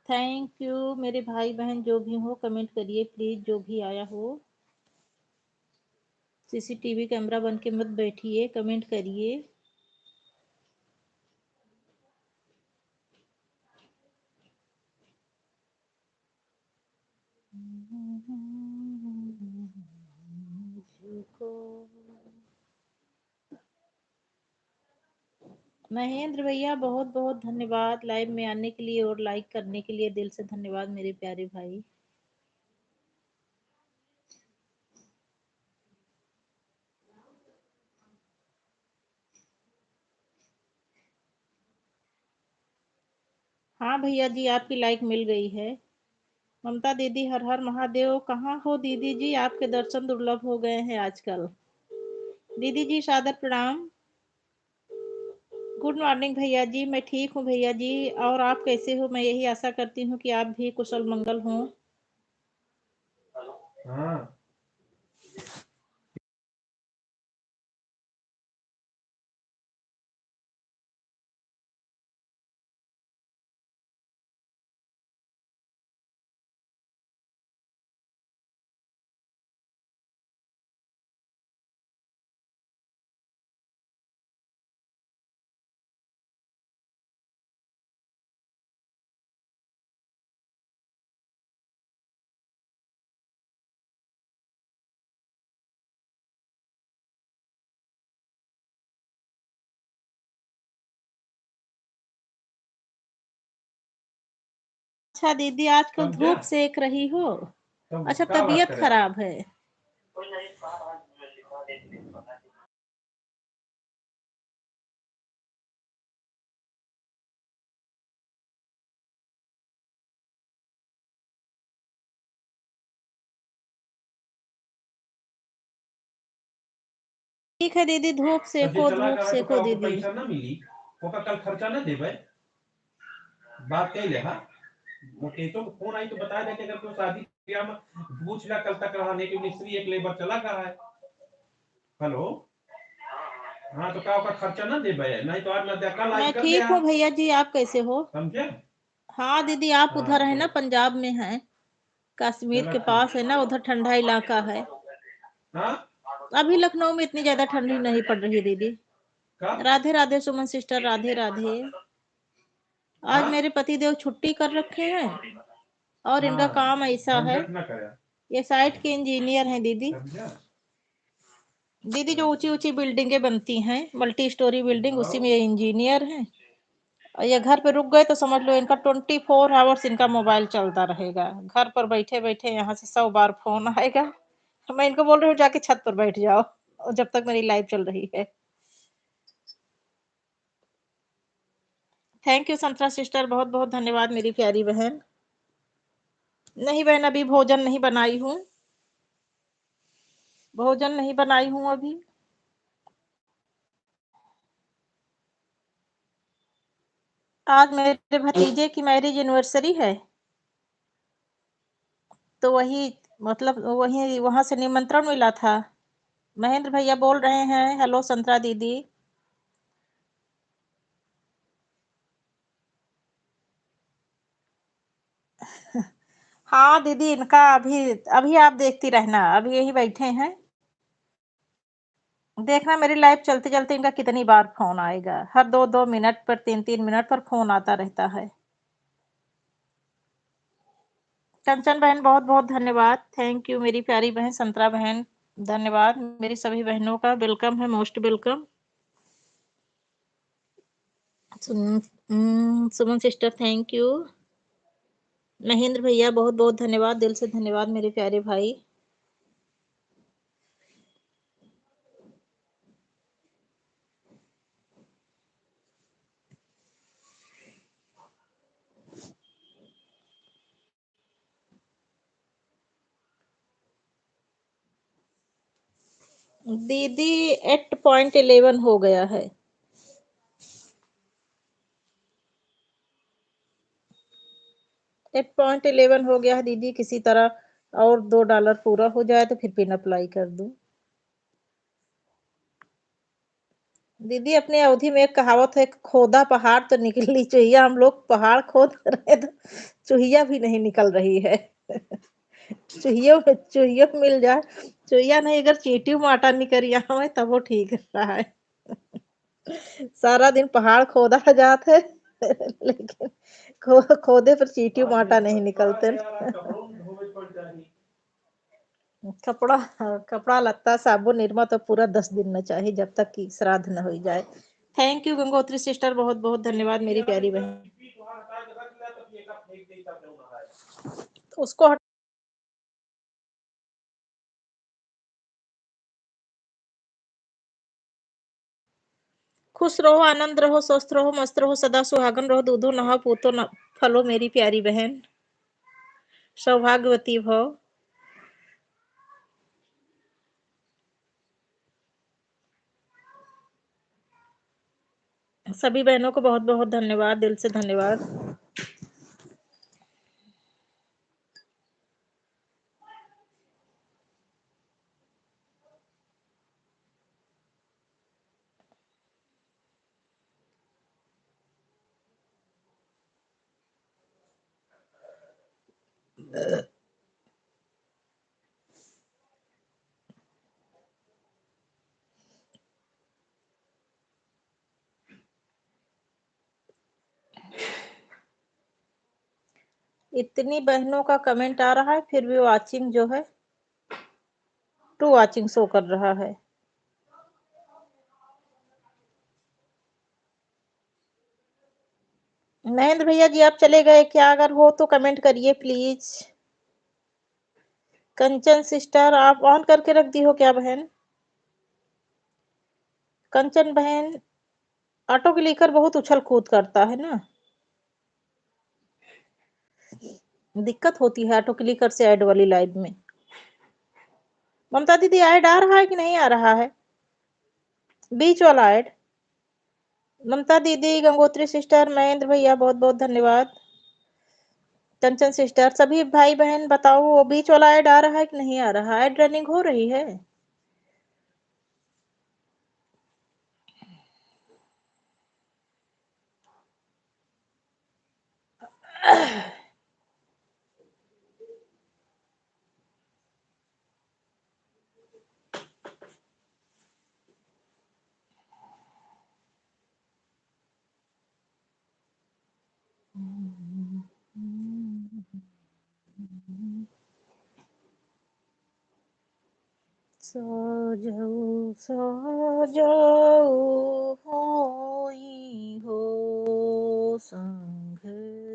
Thank you मेरे भाई बहन जो भी हो, कमेंट करिए प्लीज, जो भी आया हो। सीसीटीवी कैमरा बन के मत बैठिए, कमेंट करिए। महेंद्र भैया बहुत बहुत धन्यवाद लाइव में आने के लिए और लाइक करने के लिए, दिल से धन्यवाद मेरे प्यारे भाई। हाँ भैया जी, आपकी लाइक मिल गई है। ममता दीदी हर हर महादेव। कहाँ हो दीदी जी, आपके दर्शन दुर्लभ हो गए हैं आजकल। दीदी जी सादर प्रणाम। गुड मॉर्निंग भैया जी, मैं ठीक हूँ भैया जी, और आप कैसे हो? मैं यही आशा करती हूँ कि आप भी कुशल मंगल हों। हाँ अच्छा दीदी, आजकल धूप सेक रही हो? अच्छा, तबीयत खराब है? ठीक है दीदी, धूप सेको, धूप सेको दीदी। पैसा ना मिली, ओका कल खर्चा ना देबे। बात कह ले। हाँ मुकेशों को फोन आई तो बता दे कि अगर तू शादी ब्याह में पूछ ला कल तक रहने की, मिस्त्री एक लेबर चला कहा है। हेलो हाँ तो का खर्चा ना देबे, नहीं तो आज ना कल मैं आज कर दे। ठीक हूँ भैया जी, आप कैसे हो? समझे? हाँ दीदी, आप हाँ, उधर है तो ना, पंजाब में है, कश्मीर चलो के ठीक। पास है ना, उधर ठंडा इलाका है। हाँ अभी लखनऊ में इतनी ज्यादा ठंडी नहीं पड़ रही दीदी। का राधे राधे सुमन सिस्टर, राधे राधे। आज हाँ मेरे पति देव छुट्टी कर रखे हैं, और इनका हाँ काम ऐसा है, झंझट ना करे। ये साइट के इंजीनियर हैं दीदी। समझा? दीदी जो ऊंची ऊंची बिल्डिंगें बनती हैं, मल्टी स्टोरी बिल्डिंग, उसी में ये इंजीनियर हैं। और ये घर पे रुक गए तो समझ लो इनका 24 आवर्स इनका मोबाइल चलता रहेगा। घर पर बैठे बैठे यहाँ से 100 बार फोन आएगा। मैं इनको बोल रही हूँ जाके छत पर बैठ जाओ, और जब तक मेरी लाइव चल रही है। थैंक यू संतरा सिस्टर, बहुत बहुत धन्यवाद मेरी प्यारी बहन। नहीं बहन, अभी भोजन नहीं बनाई हूँ, भोजन नहीं बनाई हूँ अभी। आज मेरे भतीजे की मैरिज एनिवर्सरी है, तो वही, मतलब वही वहां से निमंत्रण मिला था। महेंद्र भैया बोल रहे हैं, हेलो संतरा दीदी। हाँ दीदी, इनका अभी अभी आप देखती रहना, अभी यही बैठे हैं, देखना मेरी लाइव चलते चलते इनका कितनी बार फोन आएगा। हर 2-2 मिनट पर, 3-3 मिनट पर फोन आता रहता है। कंचन बहन बहुत बहुत धन्यवाद, थैंक यू मेरी प्यारी बहन संतरा बहन। धन्यवाद मेरी सभी बहनों का, वेलकम है, most welcome. Suman sister thank you. Mahendra भैया बहुत बहुत धन्यवाद, दिल से धन्यवाद मेरे प्यारे भाई। दीदी 8.11 हो गया है। 8.11 हो गया है दीदी, किसी तरह और $2 पूरा हो जाए तो फिर पिन अप्लाई कर दूं। दीदी अपनी अवधि में एक कहावत है, खोदा पहाड़ तो निकली चुहिया। हम लोग पहाड़ खोद रहे तो चुहिया भी नहीं निकल रही है। चुहिया मिल जाए, चुहिया नहीं, अगर चींटी माटा निकल आवे तब वो ठीक रहा है। सारा दिन पहाड़ खोदा जात है लेकिन खोदे पर चींटी माटा नहीं निकलते। कपड़ा कपड़ा लत्ता साबुन निरमा तो पूरा 10 दिन में चाहिए, जब तक कि श्राद्ध न हो जाए। थैंक यू गंगोत्री सिस्टर, बहुत बहुत धन्यवाद मेरी प्यारी बहन। उसको खुश रहो, आनंद रहो, स्वस्थ रहो, मस्त रहो, सदा सुहागन रहो, दूधो नहाओ, पूतो न फलो मेरी प्यारी बहन, सौभाग्यवती भव। सभी बहनों को बहुत बहुत धन्यवाद, दिल से धन्यवाद। इतनी बहनों का कमेंट आ रहा है, फिर भी वाचिंग जो है टू वाचिंग शो कर रहा है। महेंद्र भैया जी आप चले गए क्या? अगर हो तो कमेंट करिए प्लीज। कंचन सिस्टर आप ऑन करके रख दी हो क्या बहन? कंचन बहन, ऑटो क्लिकर बहुत उछल कूद करता है ना, दिक्कत होती है ऑटो क्लिकर से ऐड वाली लाइव में। ममता दीदी ऐड आ रहा है कि नहीं आ रहा है? बीच वाला ऐड। ममता दीदी, गंगोत्री सिस्टर, महेंद्र भैया बहुत बहुत धन्यवाद। कंचन सिस्टर, सभी भाई बहन बताओ वो बीच वाला ऐड आ रहा है कि नहीं आ रहा? ऐड रनिंग हो रही है? सो जाऊ होई हो संग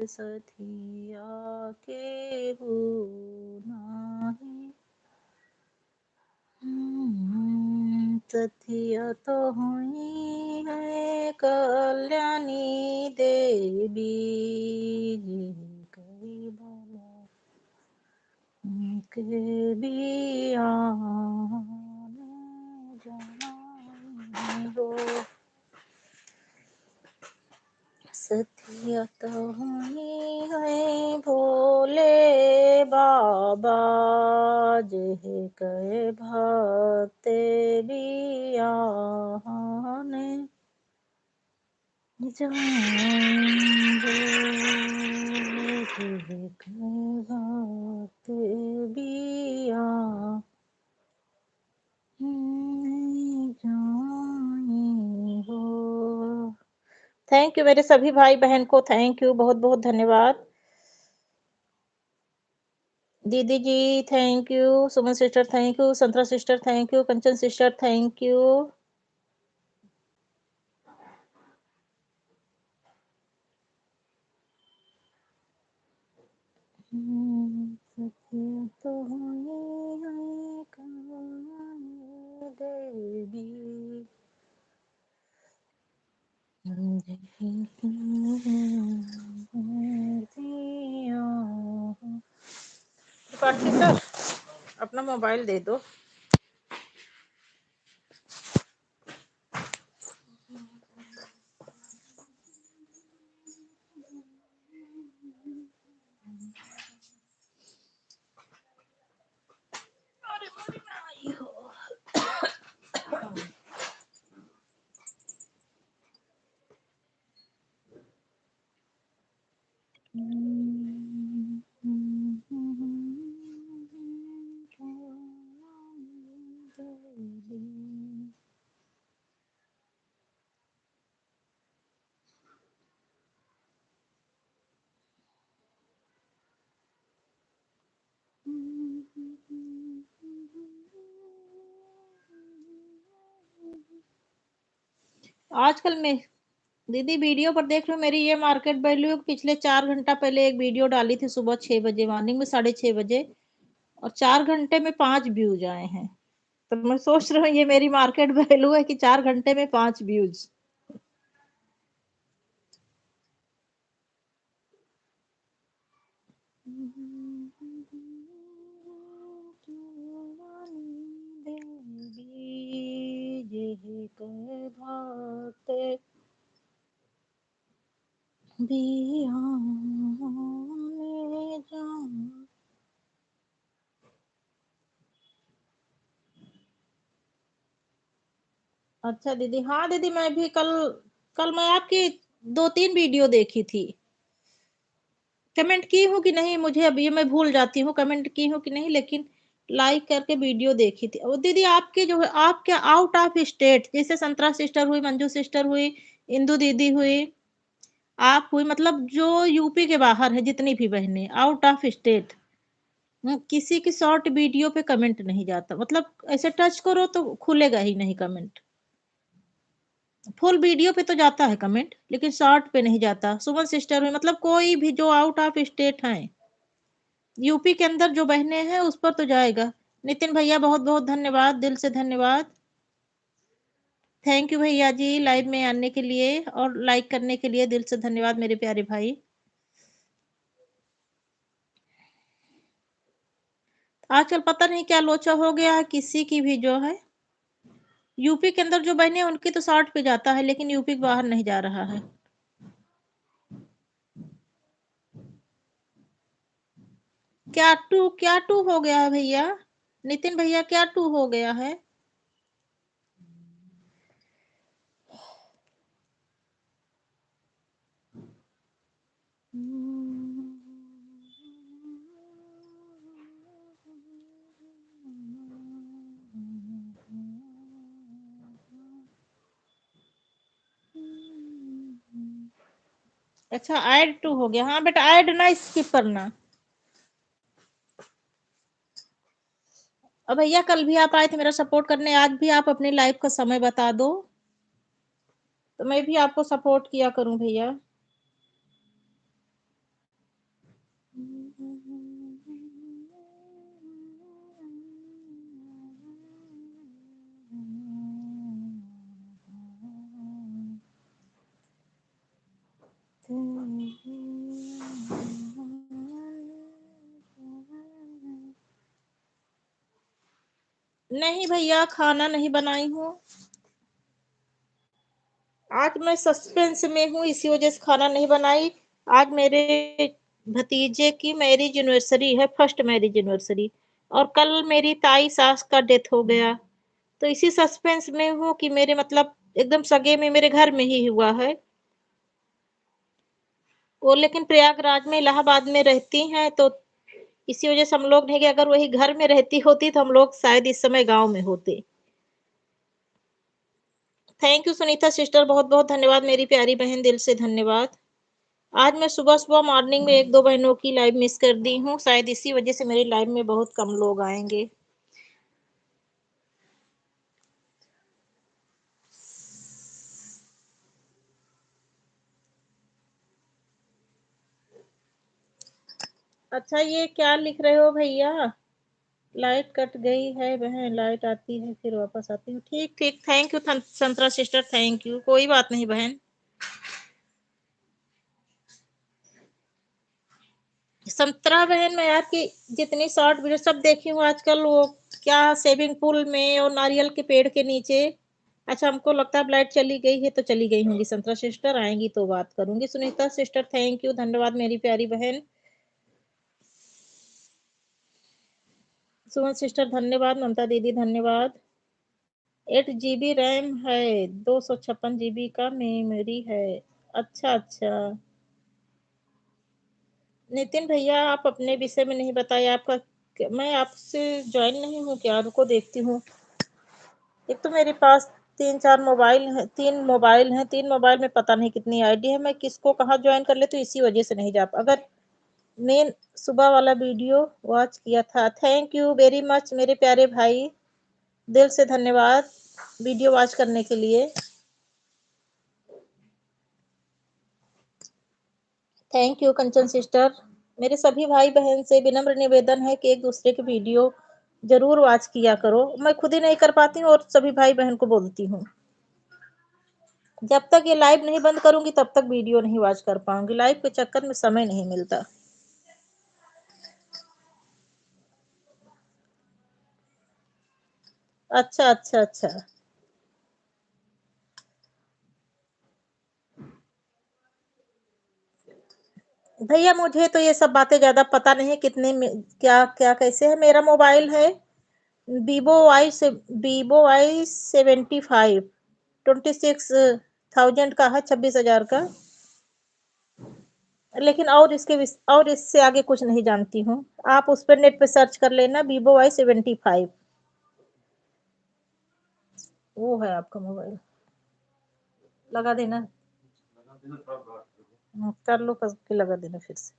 सथिया के हो नाही। सथिया तो हुई है कल्याणी देवी जी कई भला के बियान जाई हो। सथिया तो हुई है भोले बाबा जेह कहे भक्त बियान जाएंगे जेह कहे भक्त बिया थैंक यू मेरे सभी भाई बहन को, थैंक यू, बहुत बहुत धन्यवाद। दीदी जी thank you, Suman sister thank you, Santra sister thank you, Kanchan sister thank you. तो देवी त्रिपाठी सर अपना मोबाइल दे दो। आजकल मैं दीदी वीडियो पर देख रही हूँ, मेरी ये मार्केट वैल्यू पिछले 4 घंटा पहले एक वीडियो डाली थी सुबह 6 बजे, मॉर्निंग में 6:30 बजे, और 4 घंटे में 5 व्यूज आए हैं। तो मैं सोच रही हूँ ये मेरी मार्केट वैल्यू है कि 4 घंटे में 5 व्यूज। अच्छा दीदी, हाँ दीदी, मैं भी कल कल मैं आपकी 2-3 वीडियो देखी थी। कमेंट की हूँ कि नहीं मुझे अब ये मैं भूल जाती हूँ, कमेंट की हूँ कि नहीं, लेकिन लाइक करके वीडियो देखी थी। और दीदी आपके जो है, आप क्या आउट ऑफ स्टेट, जैसे संतरा सिस्टर हुई, मंजू सिस्टर हुई, इंदु दीदी हुई, आप हुई, मतलब जो यूपी के बाहर है जितनी भी बहनें आउट ऑफ स्टेट, किसी की शॉर्ट वीडियो पे कमेंट नहीं जाता, मतलब ऐसे टच करो तो खुलेगा ही नहीं कमेंट। फुल वीडियो पे तो जाता है कमेंट, लेकिन शॉर्ट पे नहीं जाता। सुमन सिस्टर हुई, मतलब कोई भी जो आउट ऑफ स्टेट है, यूपी के अंदर जो बहनें हैं उस पर तो जाएगा। नितिन भैया बहुत बहुत धन्यवाद, दिल से धन्यवाद। थैंक यू भैया जी, लाइव में आने के लिए और लाइक करने के लिए दिल से धन्यवाद मेरे प्यारे भाई। आजकल पता नहीं क्या लोचा हो गया है, किसी की भी जो है यूपी के अंदर जो बहने हैं उनकी तो शॉर्ट पे जाता है, लेकिन यूपी के बाहर नहीं जा रहा है। क्या टू हो गया है भैया? नितिन भैया क्या टू हो गया है? अच्छा ऐड टू हो गया, हाँ बेटा ऐड ना स्किप करना। अब भैया कल भी आप आए थे मेरा सपोर्ट करने, आज भी आप अपनी लाइफ का समय बता दो तो मैं भी आपको सपोर्ट किया करूं भैया। नहीं भैया खाना नहीं बनाई हूँ, आज मैं सस्पेंस में हूँ, इसी वजह से खाना नहीं बनाई। आज मेरे भतीजे की मैरिज एनिवर्सरी है, फर्स्ट मैरिज एनिवर्सरी, और कल मेरी ताई सास का डेथ हो गया, तो इसी सस्पेंस में हूँ कि मेरे मतलब एकदम सगे में मेरे घर में ही हुआ है वो, लेकिन प्रयागराज में इलाहाबाद में रहती हैं, तो इसी वजह से हम लोग नहीं गए, अगर वही घर में रहती होती तो हम लोग शायद इस समय गांव में होते। थैंक यू सुनीता सिस्टर, बहुत बहुत धन्यवाद मेरी प्यारी बहन, दिल से धन्यवाद। आज मैं सुबह सुबह मॉर्निंग में एक दो बहनों की लाइव मिस कर दी हूँ, शायद इसी वजह से मेरी लाइव में बहुत कम लोग आएंगे। अच्छा ये क्या लिख रहे हो भैया? लाइट कट गई है बहन, लाइट आती है फिर वापस आती हूँ। ठीक ठीक, thank you Santra sister, thank you, कोई बात नहीं बहन। संतरा बहन मैं आपकी जितनी शॉर्ट वीडियो सब देखी हूँ आजकल, वो क्या स्विमिंग पूल में और नारियल के पेड़ के नीचे। अच्छा हमको लगता है अब लाइट चली गई है, तो चली गई होंगी संतरा सिस्टर, आएंगी तो बात करूंगी। सुनीता सिस्टर थैंक यू, धन्यवाद मेरी प्यारी बहन। सुमन सिस्टर धन्यवाद, ममता दीदी धन्यवाद। 8 GB रैम है, 256 GB का मेमोरी है। अच्छा अच्छा, नितिन भैया आप अपने विषय में नहीं बताए, आपका मैं आपसे ज्वाइन नहीं हूँ क्या? रुको देखती हूँ। एक तो मेरे पास 3-4 मोबाइल है, 3 मोबाइल हैं, 3 मोबाइल में पता नहीं कितनी आईडी है, मैं किसको कहाँ ज्वाइन कर ले, तो इसी वजह से नहीं जा अगर मेन सुबह वाला वीडियो वॉच किया था। थैंक यू वेरी मच मेरे प्यारे भाई, दिल से धन्यवाद वीडियो वॉच करने के लिए। Thank you Kanchan sister. मेरे सभी भाई बहन से विनम्र निवेदन है कि एक दूसरे की वीडियो जरूर वॉच किया करो। मैं खुद ही नहीं कर पाती हूँ और सभी भाई बहन को बोलती हूँ। जब तक ये लाइव नहीं बंद करूंगी तब तक वीडियो नहीं वॉच कर पाऊंगी। लाइव के चक्कर में समय नहीं मिलता। अच्छा अच्छा अच्छा। भैया मुझे तो ये सब बातें ज्यादा पता नहीं है, कितने में क्या क्या कैसे है। मेरा मोबाइल है Vivo Y75 26,000 का है, 26,000 का। लेकिन और इससे आगे कुछ नहीं जानती हूँ। आप उस पर नेट पे सर्च कर लेना, Vivo Y75 वो है आपका मोबाइल। लगा देना। कर लो, करके लगा देना फिर से।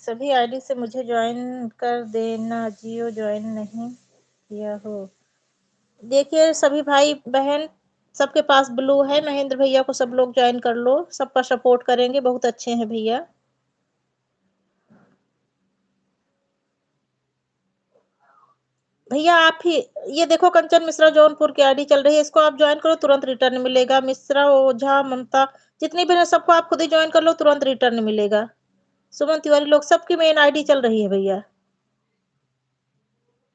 सभी आईडी से मुझे ज्वाइन कर देना। जियो ज्वाइन नहीं किया हो। देखिए सभी भाई बहन सबके पास ब्लू है। महेंद्र भैया को सब लोग ज्वाइन कर लो, सबका सपोर्ट करेंगे। बहुत अच्छे हैं भैया। भैया आप ही ये देखो, कंचन मिश्रा जौनपुर की आईडी चल रही है, इसको आप ज्वाइन करो, तुरंत रिटर्न मिलेगा। मिश्रा, ओझा, ममता, जितनी भी है सबको आप खुद ही ज्वाइन कर लो, तुरंत रिटर्न मिलेगा। सुमन तिवारी, लोग सबकी मेन आईडी चल रही है भैया।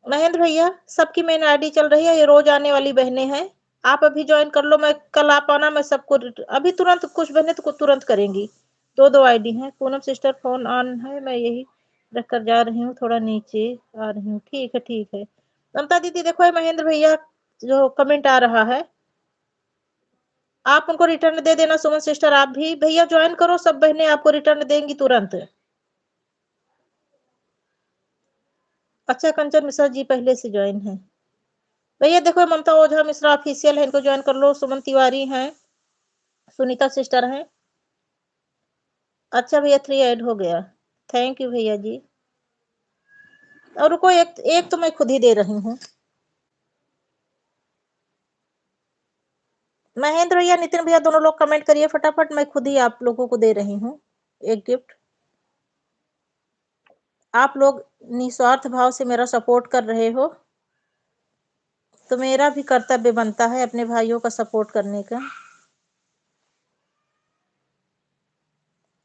महेंद्र भैया सबकी मेन आईडी चल रही है, ये रोज आने वाली बहनें हैं। आप अभी ज्वाइन कर लो। मैं कल आप आना, मैं सबको अभी तुरंत, कुछ बहनें तो तुरंत करेंगी। दो दो आईडी हैं। पूनम सिस्टर फोन ऑन है, मैं यही रख कर जा रही हूँ, थोड़ा नीचे आ रही हूँ। ठीक है ठीक है। ममता दीदी देखो, ये महेंद्र भैया जो कमेंट आ रहा है, आप उनको रिटर्न दे देना। सुमन सिस्टर आप भी भैया ज्वाइन करो, सब बहनें आपको रिटर्न देंगी तुरंत। अच्छा, कंचन मिश्रा जी पहले से ज्वाइन है। भैया देखो, ममता ओझा मिश्रा ऑफिशियल है, इनको ज्वाइन कर लो। सुमन तिवारी हैं, सुनीता सिस्टर हैं। अच्छा भैया 3 ऐड हो गया। थैंक यू भैया जी। और रुको, एक एक तो मैं खुद ही दे रही हूँ। महेंद्र भैया, नितिन भैया, दोनों लोग कमेंट करिए फटाफट, मैं खुद ही आप लोगों को दे रही हूँ एक गिफ्ट। आप लोग निस्वार्थ भाव से मेरा सपोर्ट कर रहे हो, तो मेरा भी कर्तव्य बनता है अपने भाइयों का सपोर्ट करने का।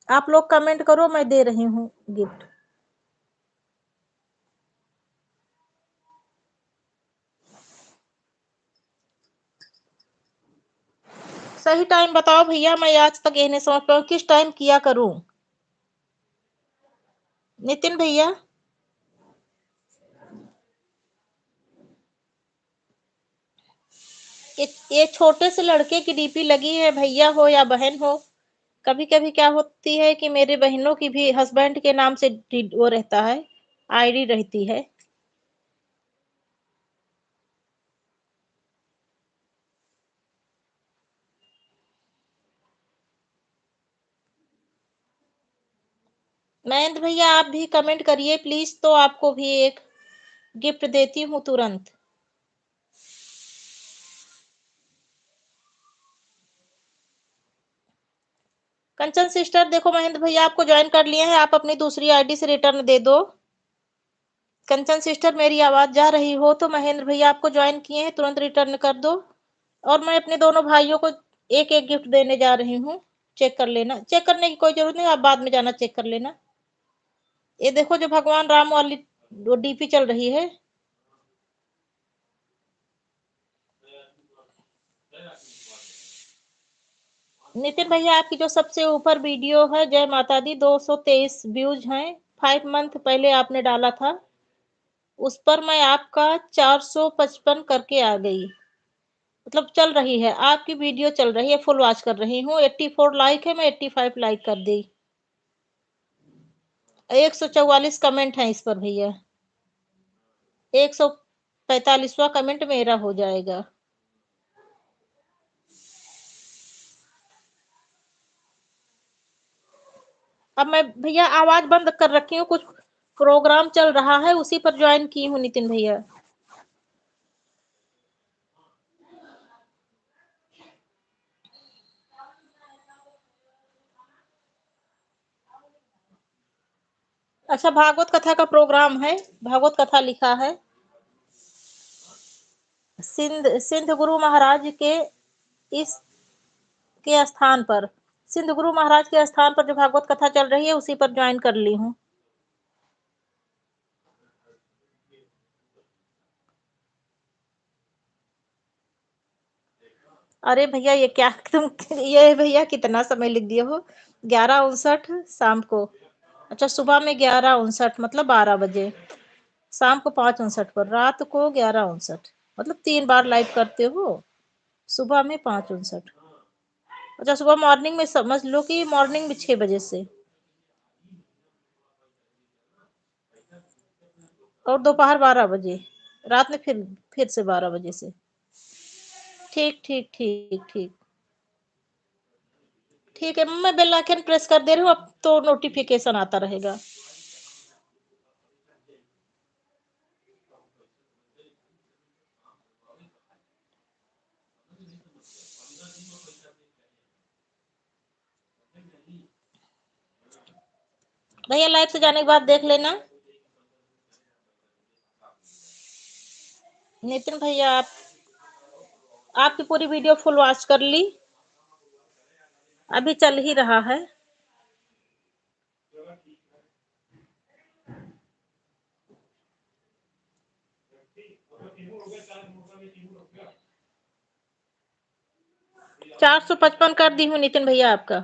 आप लोग कमेंट करो, मैं दे रही हूँ गिफ्ट। सही टाइम बताओ भैया, मैं आज तक ये नहीं समझ पाऊँ किस टाइम किया करूं। नितिन भैया, ये छोटे से लड़के की डीपी लगी है, भैया हो या बहन हो। कभी कभी क्या होती है कि मेरे बहनों की भी हस्बैंड के नाम से वो रहता है, आईडी रहती है। महेंद्र भैया आप भी कमेंट करिए प्लीज, तो आपको भी एक गिफ्ट देती हूँ तुरंत। कंचन सिस्टर देखो, महेंद्र भैया आपको ज्वाइन कर लिए हैं, आप अपनी दूसरी आईडी से रिटर्न दे दो। कंचन सिस्टर मेरी आवाज जा रही हो तो महेंद्र भैया आपको ज्वाइन किए हैं, तुरंत रिटर्न कर दो। और मैं अपने दोनों भाइयों को एक एक गिफ्ट देने जा रही हूँ। चेक कर लेना, चेक करने की कोई जरूरत नहीं, आप बाद में जाना चेक कर लेना। ये देखो, जो भगवान राम वाली वो डीपी चल रही है। नितिन भैया आपकी जो सबसे ऊपर वीडियो है, जय माता दी, 223 व्यूज हैं। 5 मंथ पहले आपने डाला था, उस पर मैं आपका 455 करके आ गई। मतलब चल रही है आपकी वीडियो, चल रही है, फुल वॉच कर रही हूँ। 84 लाइक है, मैं 85 लाइक कर दी। 144 कमेंट है इस पर भैया। 145वां कमेंट मेरा हो जाएगा। अब मैं भैया आवाज बंद कर रखी हूँ, कुछ प्रोग्राम चल रहा है उसी पर ज्वाइन की हूँ नितिन भैया। अच्छा, भागवत कथा का प्रोग्राम है, भागवत कथा लिखा है सिंध गुरु महाराज के इस के स्थान पर, सिंध गुरु महाराज के स्थान पर जो भागवत कथा चल रही है उसी पर ज्वाइन कर ली हूँ। अरे भैया ये क्या तुम ये भैया कितना समय लिख दिए हो, 11:59 शाम को। अच्छा, सुबह में 11:59 मतलब 12 बजे, शाम को 5:59 पर, रात को 11:59 मतलब 3 बार लाइव करते हो, सुबह में 5:59। अच्छा, सुबह मॉर्निंग में समझ लो कि मॉर्निंग में 6 बजे से, और दोपहर 12 बजे, रात में फिर से 12 बजे से। ठीक ठीक ठीक ठीक ठीक है, मैं बेल आइकन प्रेस कर दे रही हूँ, अब तो नोटिफिकेशन आता रहेगा। भैया लाइव से जाने के बाद देख लेना। नितिन भैया आपकी पूरी वीडियो फुल वॉच कर ली, अभी चल ही रहा है। चार 455 कर दी हूँ नितिन भैया आपका।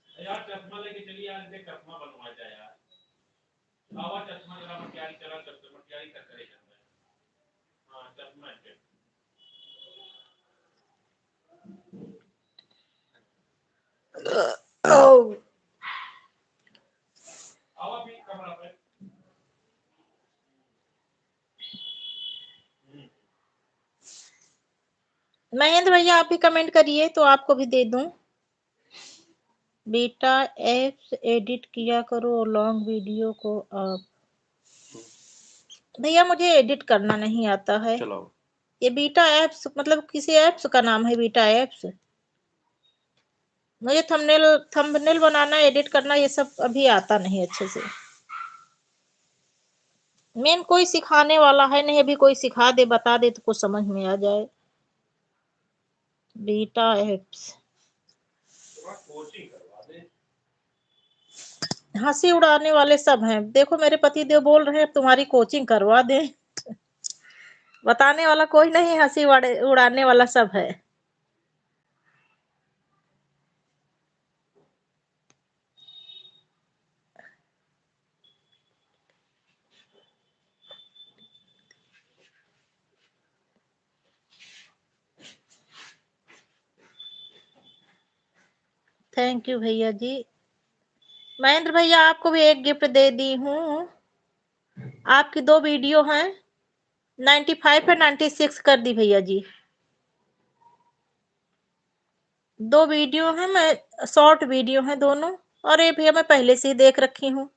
यार चश्मा लेके चलिए, आज देख चश्मा बनवा जाए यार, आवा चश्मा जरा मटियारी चला करते मटियारी तक करे करते हैं। हाँ चश्मा है आवा भी कमरा पे। महेंद्र भैया आप भी कमेंट करिए तो आपको भी दे दूं। बेटा एप्स एडिट किया करो लॉन्ग वीडियो को आप। भैया मुझे एडिट करना नहीं आता है। चलो ये बीटा एप्स मतलब किसी एप्स का नाम है बीटा एप्स? मुझे थंबनेल बनाना, एडिट करना ये सब अभी आता नहीं अच्छे से। मेन कोई सिखाने वाला है नहीं, अभी कोई सिखा दे बता दे तो कुछ समझ में आ जाए। बीटा एप्स कोचिंग करवा दे। हंसी उड़ाने वाले सब हैं, देखो मेरे पति देव बोल रहे हैं तुम्हारी कोचिंग करवा दें। बताने वाला कोई नहीं, हंसी उड़ाने वाला सब है। थैंक यू भैया जी। महेंद्र भैया आपको भी एक गिफ्ट दे दी हूँ, आपकी 2 वीडियो हैं, 95 है 96 कर दी भैया जी। 2 वीडियो हैं, मैं शॉर्ट वीडियो हैं दोनों, और ये भैया मैं पहले से ही देख रखी हूँ।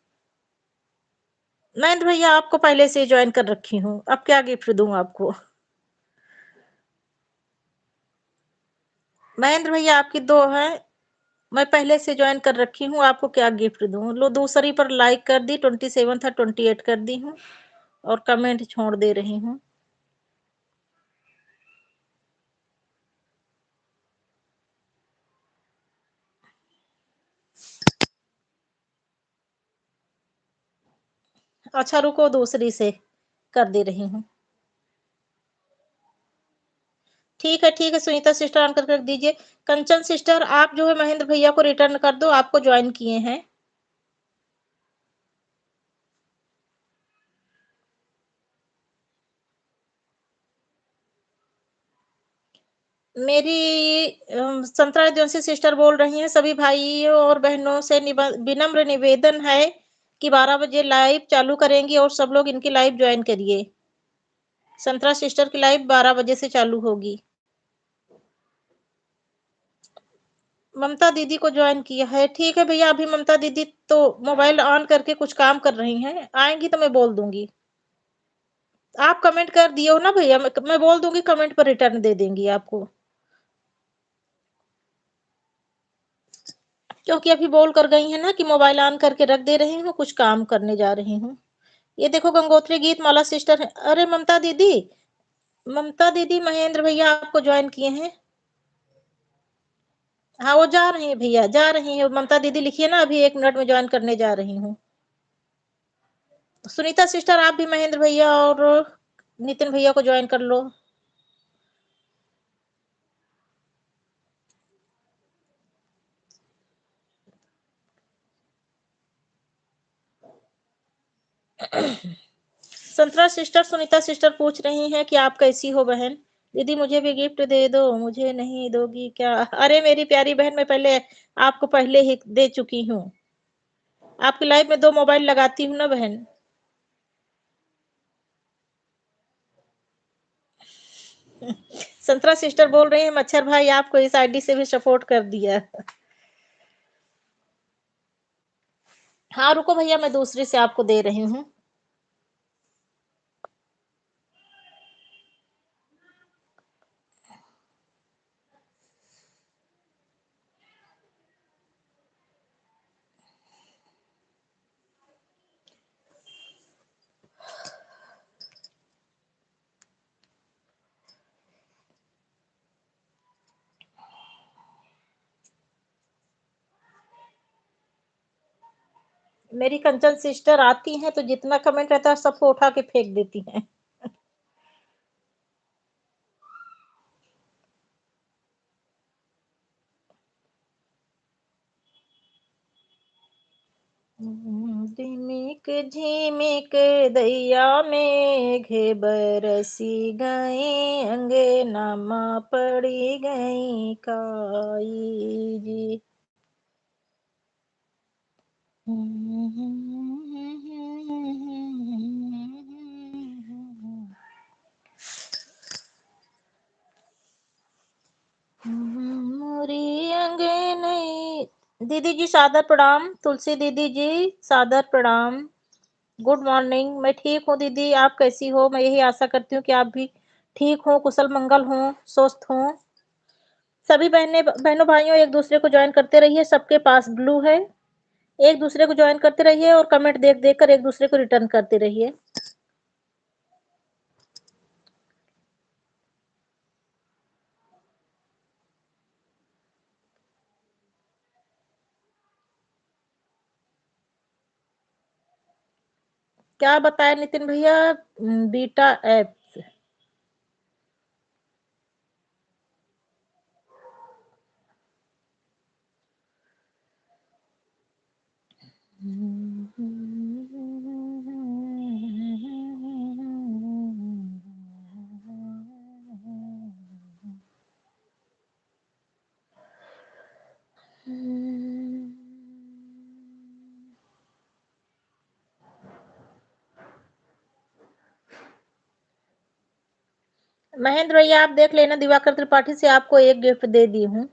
महेंद्र भैया आपको पहले से ही ज्वाइन कर रखी हूँ, अब क्या गिफ्ट दूं आपको। महेंद्र भैया आपकी 2 है, मैं पहले से ज्वाइन कर रखी हूँ, आपको क्या गिफ्ट दूं। लो दूसरी पर लाइक कर दी, 27 था 28 कर दी हूँ, और कमेंट छोड़ दे रही हूँ। अच्छा रुको, दूसरी से कर दे रही हूँ। ठीक है सुनीता सिस्टर ऑन करके रख दीजिए। कंचन सिस्टर आप जो है महेंद्र भैया को रिटर्न कर दो, आपको ज्वाइन किए हैं। मेरी संतरा एजेंसी सिस्टर बोल रही हैं, सभी भाइयों और बहनों से विनम्र निवेदन है कि 12 बजे लाइव चालू करेंगी और सब लोग इनकी लाइव ज्वाइन करिए। संतरा सिस्टर की लाइव 12 बजे से चालू होगी। ममता दीदी को ज्वाइन किया है, ठीक है भैया। अभी ममता दीदी तो मोबाइल ऑन करके कुछ काम कर रही हैं, आएंगी तो मैं बोल दूंगी। आप कमेंट कर दिए हो ना भैया, मैं बोल दूंगी, कमेंट पर रिटर्न दे देंगी आपको। क्योंकि अभी बोल कर गई हैं ना कि मोबाइल ऑन करके रख दे रही हूँ, कुछ काम करने जा रही हूँ। ये देखो गंगोत्री गीत माला सिस्टर है। अरे ममता दीदी महेंद्र भैया आपको ज्वाइन किए हैं। हाँ, वो जा रही हैं भैया, जा रही हैं। ममता दीदी लिखिए ना, अभी 1 मिनट में ज्वाइन करने जा रही हूँ। सुनीता सिस्टर आप भी महेंद्र भैया और नितिन भैया को ज्वाइन कर लो। संतरा सिस्टर सुनीता सिस्टर पूछ रही हैं कि आप कैसी हो बहन। दीदी मुझे भी गिफ्ट दे दो, मुझे नहीं दोगी क्या? अरे मेरी प्यारी बहन, मैं पहले आपको पहले ही दे चुकी हूँ। आपकी लाइफ में 2 मोबाइल लगाती हूँ ना बहन। संतरा सिस्टर बोल रही है मच्छर भाई आपको इस आईडी से भी सपोर्ट कर दिया। हाँ रुको भैया, मैं दूसरी से आपको दे रही हूँ। मेरी कंचन सिस्टर आती हैं तो जितना कमेंट रहता है सबको उठा के फेंक देती हैं। दिमिक झिमिक दैया मेघ बरसी गई, अंगनमा पड़ी गई काई जी। मोरी अंगनई दीदी जी सादर प्रणाम। तुलसी दीदी जी सादर प्रणाम। Good morning. मैं ठीक हूँ दीदी, आप कैसी हो? मैं यही आशा करती हूँ कि आप भी ठीक हो, कुशल मंगल हो, स्वस्थ हो। सभी बहनों भाइयों एक दूसरे को ज्वाइन करते रहिए, सबके पास ब्लू है। एक दूसरे को ज्वाइन करते रहिए और कमेंट देख देख कर एक दूसरे को रिटर्न करते रहिए। क्या बताए नितिन भैया? Beta app. महेंद्र भैया आप देख लेना, दिवाकर त्रिपाठी से आपको एक गिफ्ट दे दी हूँ।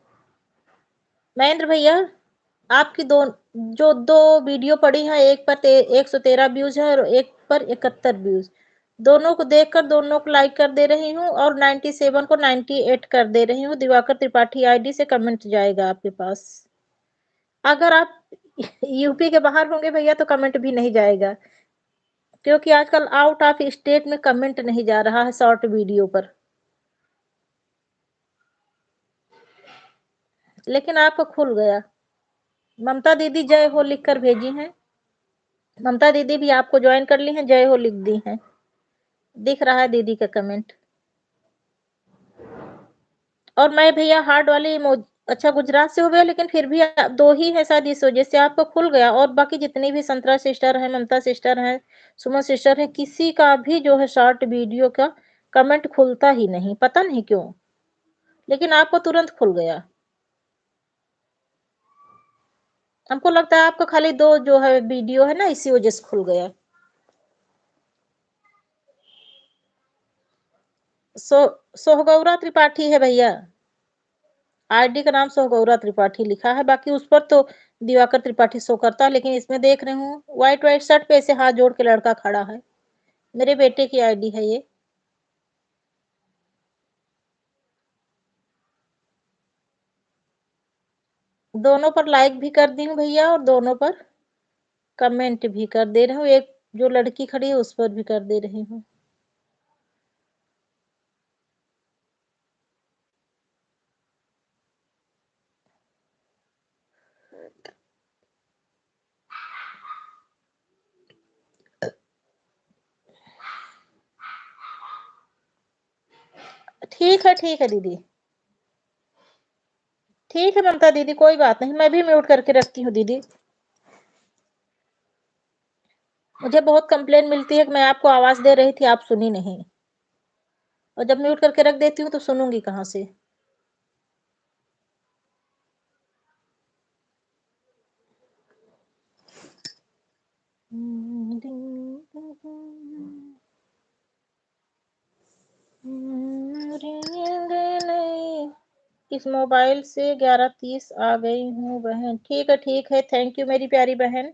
महेंद्र भैया आपकी जो 2 वीडियो पड़ी हैं, एक पर 113 व्यूज है और एक पर 71 व्यूज। दोनों को देखकर दोनों को लाइक कर दे रही हूँ और 97 को 98 कर दे रही हूँ। दिवाकर त्रिपाठी आईडी से कमेंट जाएगा आपके पास। अगर आप यूपी के बाहर होंगे भैया तो कमेंट भी नहीं जाएगा, क्योंकि आजकल आउट ऑफ स्टेट में कमेंट नहीं जा रहा है शॉर्ट वीडियो पर। लेकिन आपको खुल गया। ममता दीदी जय हो लिख कर भेजी हैं। ममता दीदी भी आपको ज्वाइन कर ली हैं, जय हो लिख दी हैं। दिख रहा है दीदी का कमेंट। और मैं भैया हार्ड वाली अच्छा गुजरात से हो गया, लेकिन फिर भी 2 ही है शायद, इस वजह से आपको खुल गया। और बाकी जितनी भी संतरा सिस्टर है, ममता सिस्टर है, सुमन सिस्टर है, किसी का भी जो है शॉर्ट वीडियो का कमेंट खुलता ही नहीं, पता नहीं क्यों। लेकिन आपको तुरंत खुल गया। हमको लगता है आपको खाली 2 जो है वीडियो है ना, इसी वजह से खुल गया। सोहगौरा त्रिपाठी है भैया। आईडी का नाम सोहगौरा त्रिपाठी लिखा है, बाकी उस पर तो दिवाकर त्रिपाठी शो करता है, लेकिन इसमें देख रही हूँ व्हाइट व्हाइट शर्ट पे ऐसे हाथ जोड़ के लड़का खड़ा है। मेरे बेटे की आईडी है ये। दोनों पर लाइक भी कर दी हूँ भैया और दोनों पर कमेंट भी कर दे रही हूँ। एक जो लड़की खड़ी है उस पर भी कर दे रही हूँ। ठीक है दीदी। ठीक है ममता दीदी, कोई बात नहीं, मैं भी म्यूट करके रखती हूँ दीदी। मुझे बहुत कंप्लेन मिलती है कि मैं आपको आवाज दे रही थी, आप सुनी नहीं, और जब म्यूट करके रख देती हूँ तो सुनूंगी कहाँ से। इस मोबाइल से 11:30 आ गई हूँ बहन। ठीक है, थैंक यू मेरी प्यारी बहन,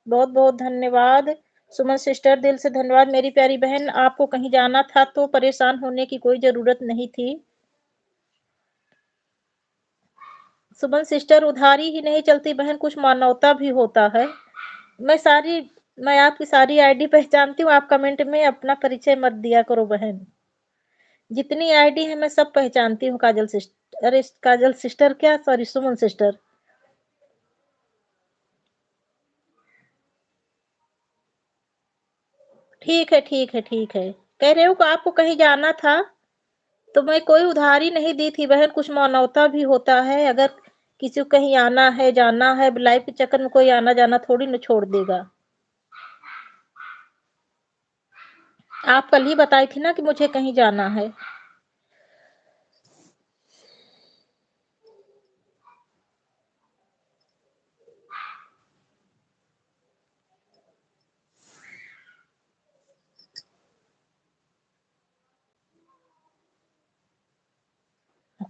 बहुत बहुत धन्यवाद। सुमन सिस्टर दिल से धन्यवाद मेरी प्यारी बहन। आपको कहीं जाना था तो परेशान होने की कोई जरूरत नहीं थी। सुमन सिस्टर उधारी ही नहीं चलती बहन, कुछ मानवता भी होता है। मैं सारी मैं आपकी सारी आईडी पहचानती हूँ, आप कमेंट में अपना परिचय मत दिया करो बहन। जितनी आईडी है मैं सब पहचानती हूँ। काजल सिस्टर, अरे काजल सिस्टर क्या, सॉरी सुमन सिस्टर। ठीक है। कह रहे हो कि आपको कहीं जाना था तो मैं कोई उधारी नहीं दी थी बहन, कुछ मानवता भी होता है। अगर किसी को कहीं आना है जाना है, लाइफ के चक्कर में कोई आना जाना थोड़ी न छोड़ देगा। आप कल ही बताई थी ना कि मुझे कहीं जाना है।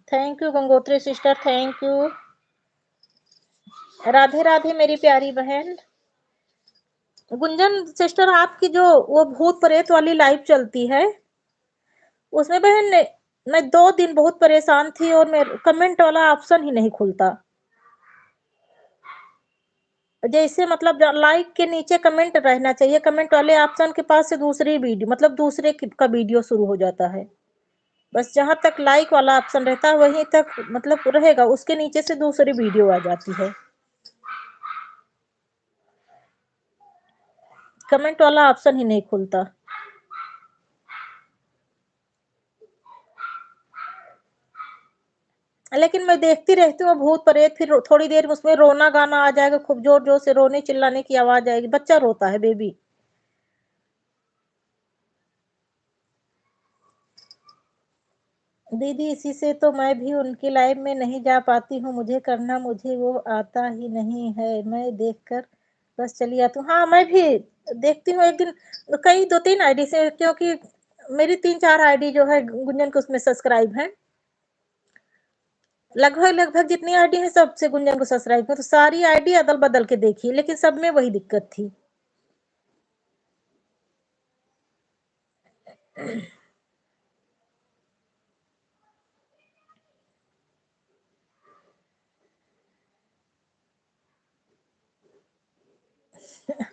Thank you Gangotri sister, thank you. Radhe Radhe मेरी प्यारी बहन। गुंजन सिस्टर, आपकी जो वो भूत प्रेत वाली लाइव चलती है उसमें बहन मैं 2 दिन बहुत परेशान थी और मैं कमेंट वाला ऑप्शन ही नहीं खुलता। जैसे मतलब लाइक के नीचे कमेंट रहना चाहिए, कमेंट वाले ऑप्शन के पास से दूसरी वीडियो मतलब दूसरे का वीडियो शुरू हो जाता है। बस जहां तक लाइक वाला ऑप्शन रहता है वहीं तक मतलब रहेगा, उसके नीचे से दूसरी वीडियो आ जाती है। कमेंट वाला ऑप्शन ही नहीं खुलता। लेकिन मैं देखती रहती हूँ भूत प्रेत, फिर थोड़ी देर में उसमें रोना गाना आ जाएगा, खूब जोर जोर से रोने चिल्लाने की आवाज आएगी, बच्चा रोता है बेबी। दीदी इसी से तो मैं भी उनकी लाइव में नहीं जा पाती हूँ, मुझे वो आता ही नहीं है, मैं देखकर बस चली आती हूँ। हाँ मैं भी देखती हूँ। एक दिन कई 2-3 आईडी से, क्योंकि मेरी 3-4 आईडी जो है गुंजन के उसमें सब्सक्राइब है। लगभग जितनी आईडी है सबसे गुंजन को सब्सक्राइब है, तो सारी आईडी अदल बदल के देखी लेकिन सब में वही दिक्कत थी।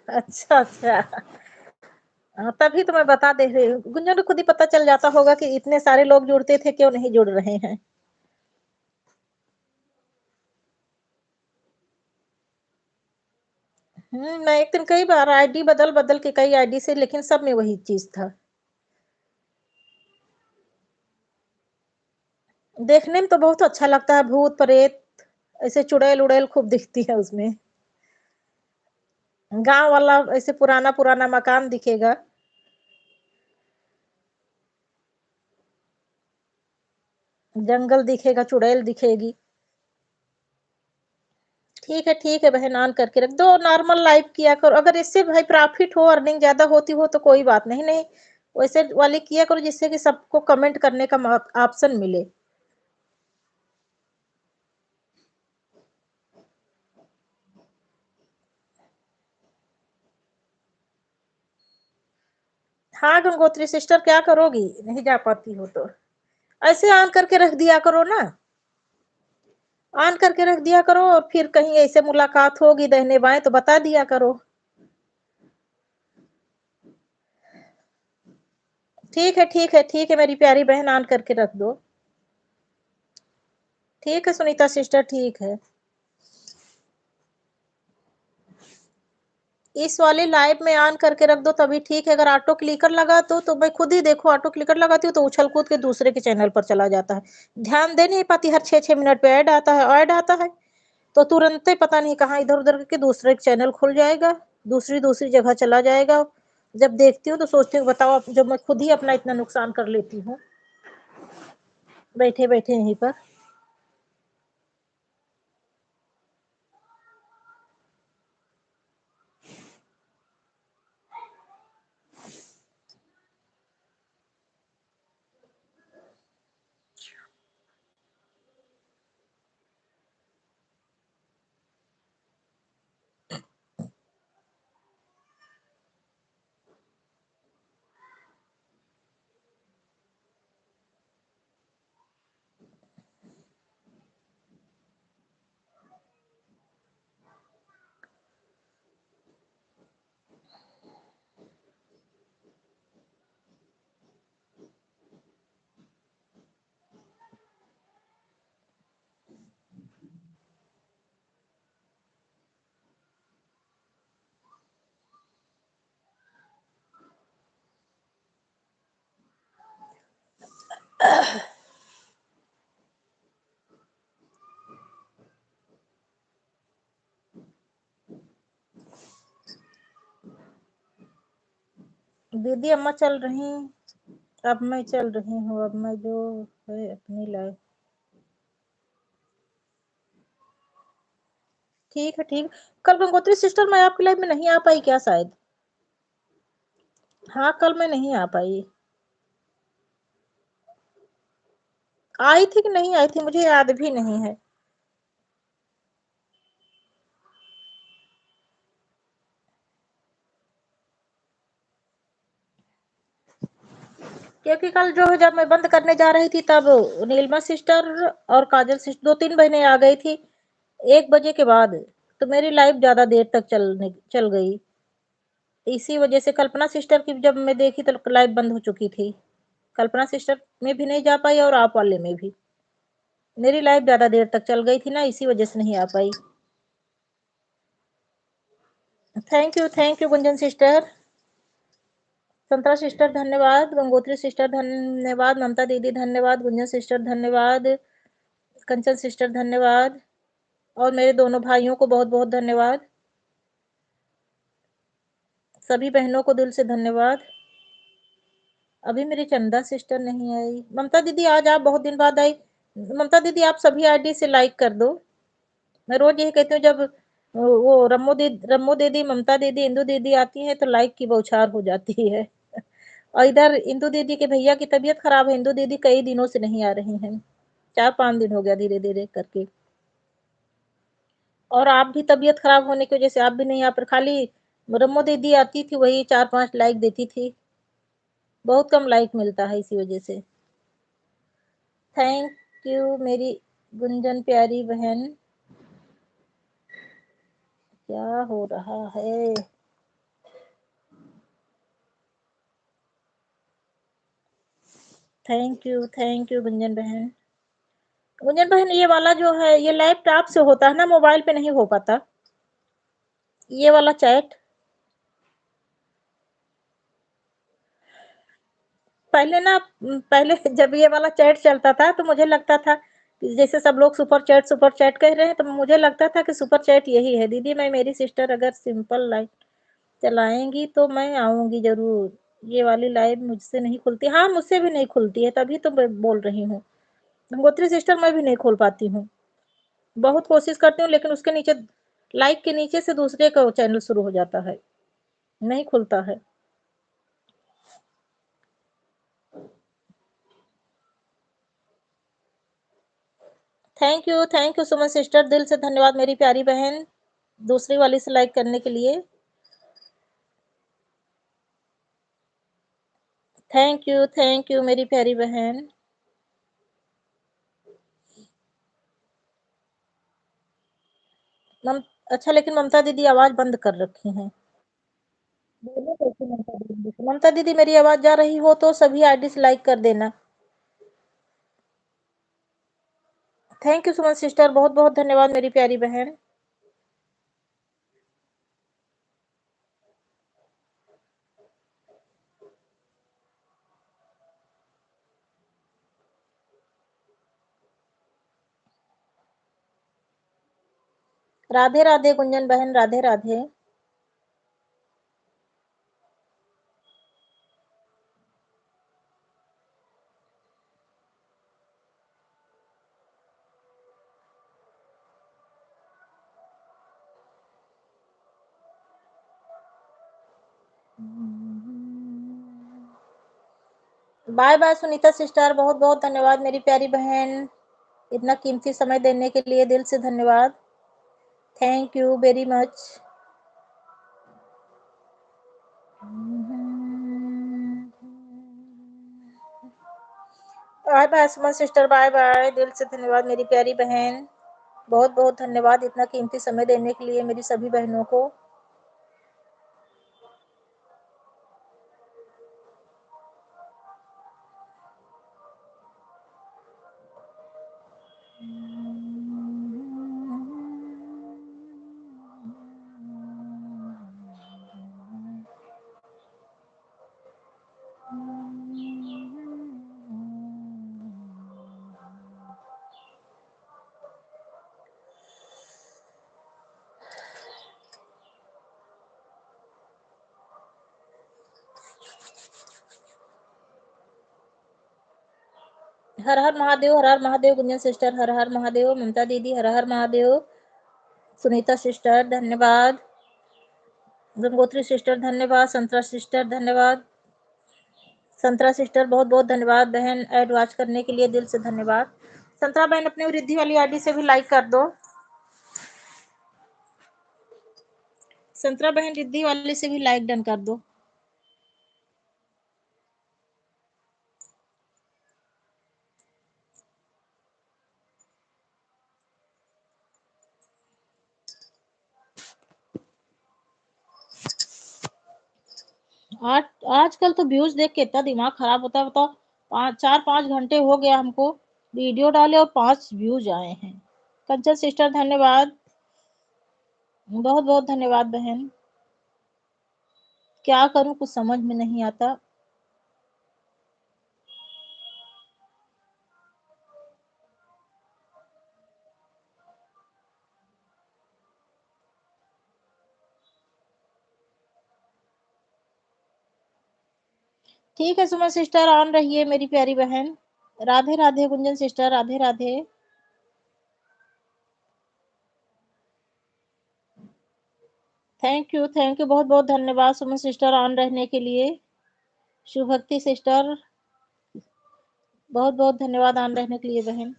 अच्छा। हाँ, तभी तो मैं बता दे रही हूँ, गुंजन को खुद ही पता चल जाता होगा कि इतने सारे लोग जुड़ते थे, क्यों नहीं जुड़ रहे हैं। मैं एक दिन कई बार आईडी बदल बदल के कई आईडी से, लेकिन सब में वही चीज था। देखने में तो बहुत अच्छा लगता है, भूत प्रेत ऐसे चुड़ैल उड़ैल खूब दिखती है उसमें। गांव वाला ऐसे पुराना पुराना मकान दिखेगा। जंगल दिखेगा, चुड़ैल दिखेगी। ठीक है बहन, ऑन करके रख दो, नॉर्मल लाइव किया करो। अगर इससे भाई प्रॉफिट हो, अर्निंग ज्यादा होती हो तो कोई बात नहीं, नहीं वैसे वाले किया करो जिससे कि सबको कमेंट करने का ऑप्शन मिले। हाँ गंगोत्री सिस्टर, क्या करोगी, नहीं जा पाती हो तो ऐसे ऑन करके रख दिया करो ना। ऑन करके रख दिया करो, और फिर कहीं ऐसे मुलाकात होगी दाहिने बाएं तो बता दिया करो। ठीक है, ठीक है, ठीक है मेरी प्यारी बहन, ऑन करके रख दो। ठीक है सुनीता सिस्टर, ठीक है। इस वाले लाइव में ऑन करके रख दो तभी ठीक है। अगर ऑटो क्लिकर लगा तो मैं खुद ही देखो, ऑटो क्लिकर लगाती हूँ तो उछल कूद के दूसरे के चैनल पर चला जाता है। ध्यान दे नहीं पाती, हर 6-6 मिनट पे ऐड आता है, ऐड आता है, तो तुरंत ही पता नहीं कहाँ इधर उधर करके दूसरे चैनल खुल जाएगा, दूसरी दूसरी जगह चला जाएगा। जब देखती हूँ तो सोचती हूँ बताओ, जब मैं खुद ही अपना इतना नुकसान कर लेती हूँ बैठे बैठे यहीं पर। दीदी अम्मा चल रही, अब मैं चल रही हूँ, अब मैं जो है अपनी लाइफ। ठीक है, ठीक। कल गंगोत्री सिस्टर मैं आपकी लाइफ में नहीं आ पाई क्या शायद? हाँ कल मैं नहीं आ पाई। आई थी कि नहीं आई थी मुझे याद भी नहीं है। क्योंकि कल जो है जब मैं बंद करने जा रही थी तब नीलमा सिस्टर और काजल सिस्टर 2-3 बहनें आ गई थी 1 बजे के बाद, तो मेरी लाइफ ज्यादा देर तक चल गई। इसी वजह से कल्पना सिस्टर की जब मैं देखी तो लाइफ बंद हो चुकी थी। कल्पना सिस्टर में भी नहीं जा पाई और आप वाले में भी। मेरी लाइफ ज्यादा देर तक चल गई थी ना, इसी वजह से नहीं आ पाई। थैंक यू गुंजन सिस्टर, संतरा सिस्टर धन्यवाद, गंगोत्री सिस्टर धन्यवाद, ममता दीदी धन्यवाद, गुंजन सिस्टर धन्यवाद, कंचन सिस्टर धन्यवाद, और मेरे दोनों भाइयों को बहुत बहुत धन्यवाद। सभी बहनों को दिल से धन्यवाद। अभी मेरी चंदा सिस्टर नहीं आई। ममता दीदी आज आप बहुत दिन बाद आई। ममता दीदी आप सभी आईडी से लाइक कर दो। मैं रोज यही कहती हूँ, जब वो रम्मो दीदी, ममता दीदी, इंदू दीदी आती है तो लाइक की बौछार हो जाती है। और इधर इंदू दीदी के भैया की तबीयत खराब है, इंदू दीदी कई दिनों से नहीं आ रही हैं, 4-5 दिन हो गया धीरे धीरे करके। और आप भी तबीयत खराब होने की वजह से आप भी नहीं आ पर, खाली रम्मो दीदी आती थी वही 4-5 लाइक देती थी, बहुत कम लाइक मिलता है इसी वजह से। थैंक यू मेरी गुंजन प्यारी बहन। क्या हो रहा है? थैंक यू गुंजन बहन। गुंजन बहन ये वाला जो है ये लैपटॉप से होता है ना, मोबाइल पे नहीं हो पाता ये वाला चैट। पहले ना, पहले जब ये वाला चैट चलता था तो मुझे लगता था कि जैसे सब लोग सुपर चैट कह रहे हैं, तो मुझे लगता था कि सुपर चैट यही है। दीदी मैं, मेरी सिस्टर अगर सिंपल लाइफ चलाएंगी तो मैं आऊंगी जरूर। ये वाली लाइव मुझसे नहीं खुलती। हाँ मुझसे भी नहीं खुलती है, तभी तो मैं बोल रही हूँ। गंगोत्री सिस्टर मैं भी नहीं खोल पाती हूँ, बहुत कोशिश करती हूँ लेकिन उसके नीचे, लाइक के नीचे से दूसरे का चैनल शुरू हो जाता है, नहीं खुलता है। थैंक यू सुमन सिस्टर, दिल से धन्यवाद मेरी प्यारी बहन, दूसरी वाली से लाइक करने के लिए। थैंक यू मेरी प्यारी बहन। अच्छा, लेकिन ममता दीदी आवाज बंद कर रखी हैं। बोलो कैसे ममता दीदी से? ममता दीदी मेरी आवाज जा रही हो तो सभी आईडी से लाइक कर देना। थैंक यू सुमन सिस्टर, बहुत बहुत धन्यवाद मेरी प्यारी बहन। राधे राधे गुंजन बहन, Radhe Radhe. Bye bye Sunita sister, बहुत बहुत धन्यवाद मेरी प्यारी बहन। इतना कीमती समय देने के लिए दिल से धन्यवाद। Thank you very much. Bye bye Suman sister, bye bye. दिल से धन्यवाद मेरी प्यारी बहन। बहुत बहुत धन्यवाद इतना कीमती समय देने के लिए मेरी सभी बहनों को। हर हर महादेव, हर हर महादेव गुंजन सिस्टर, हर हर महादेव। ममता दीदी हर हर महादेव। सुनीता सिस्टर धन्यवाद। गंगोत्री सिस्टर धन्यवाद। संतरा सिस्टर धन्यवाद। संतरा सिस्टर बहुत बहुत धन्यवाद बहन, ऐड वॉच करने के लिए दिल से धन्यवाद। संतरा बहन अपने वृद्धि वाली आईडी से भी लाइक कर दो। संतरा बहन रिद्धि वाले से भी लाइक डन कर दो। आज आजकल तो व्यूज देख के इतना दिमाग खराब होता है, बताओ। 4-5 घंटे हो गया हमको वीडियो डाले और 5 व्यूज आए हैं। कंचन सिस्टर धन्यवाद, बहुत बहुत धन्यवाद बहन। क्या करूं कुछ समझ में नहीं आता। ठीक है सुमन सिस्टर, ऑन रहिए मेरी प्यारी बहन। Radhe Radhe Gunjan sister, Radhe Radhe. Thank you, thank you, बहुत बहुत धन्यवाद सुमन सिस्टर ऑन रहने के लिए। शुभक्ति सिस्टर बहुत बहुत धन्यवाद ऑन रहने के लिए बहन।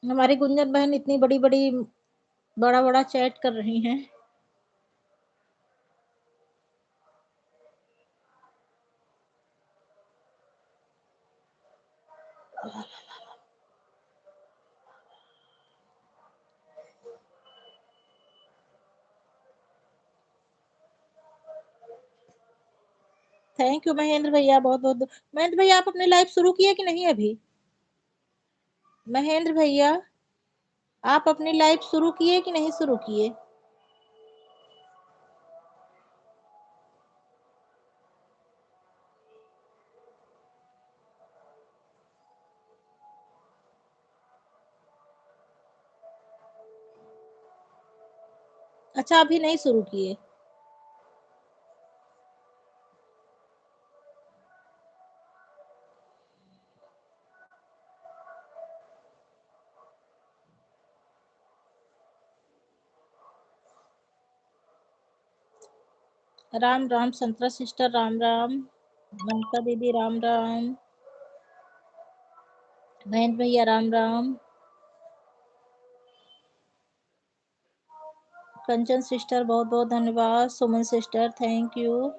हमारी गुंजन बहन इतनी बड़ी बड़ी बड़ा बड़ा चैट कर रही हैं। थैंक यू महेंद्र भैया, बहुत बहुत। महेंद्र भैया आप अपने लाइव शुरू किए कि नहीं अभी? महेंद्र भैया आप अपनी लाइव शुरू किए कि नहीं शुरू किए? अच्छा, अभी नहीं शुरू किए। राम राम संतरा सिस्टर, राम राम। ममता दीदी राम राम। महेंद्र भैया राम राम। कंचन सिस्टर बहुत बहुत धन्यवाद। Suman sister thank you.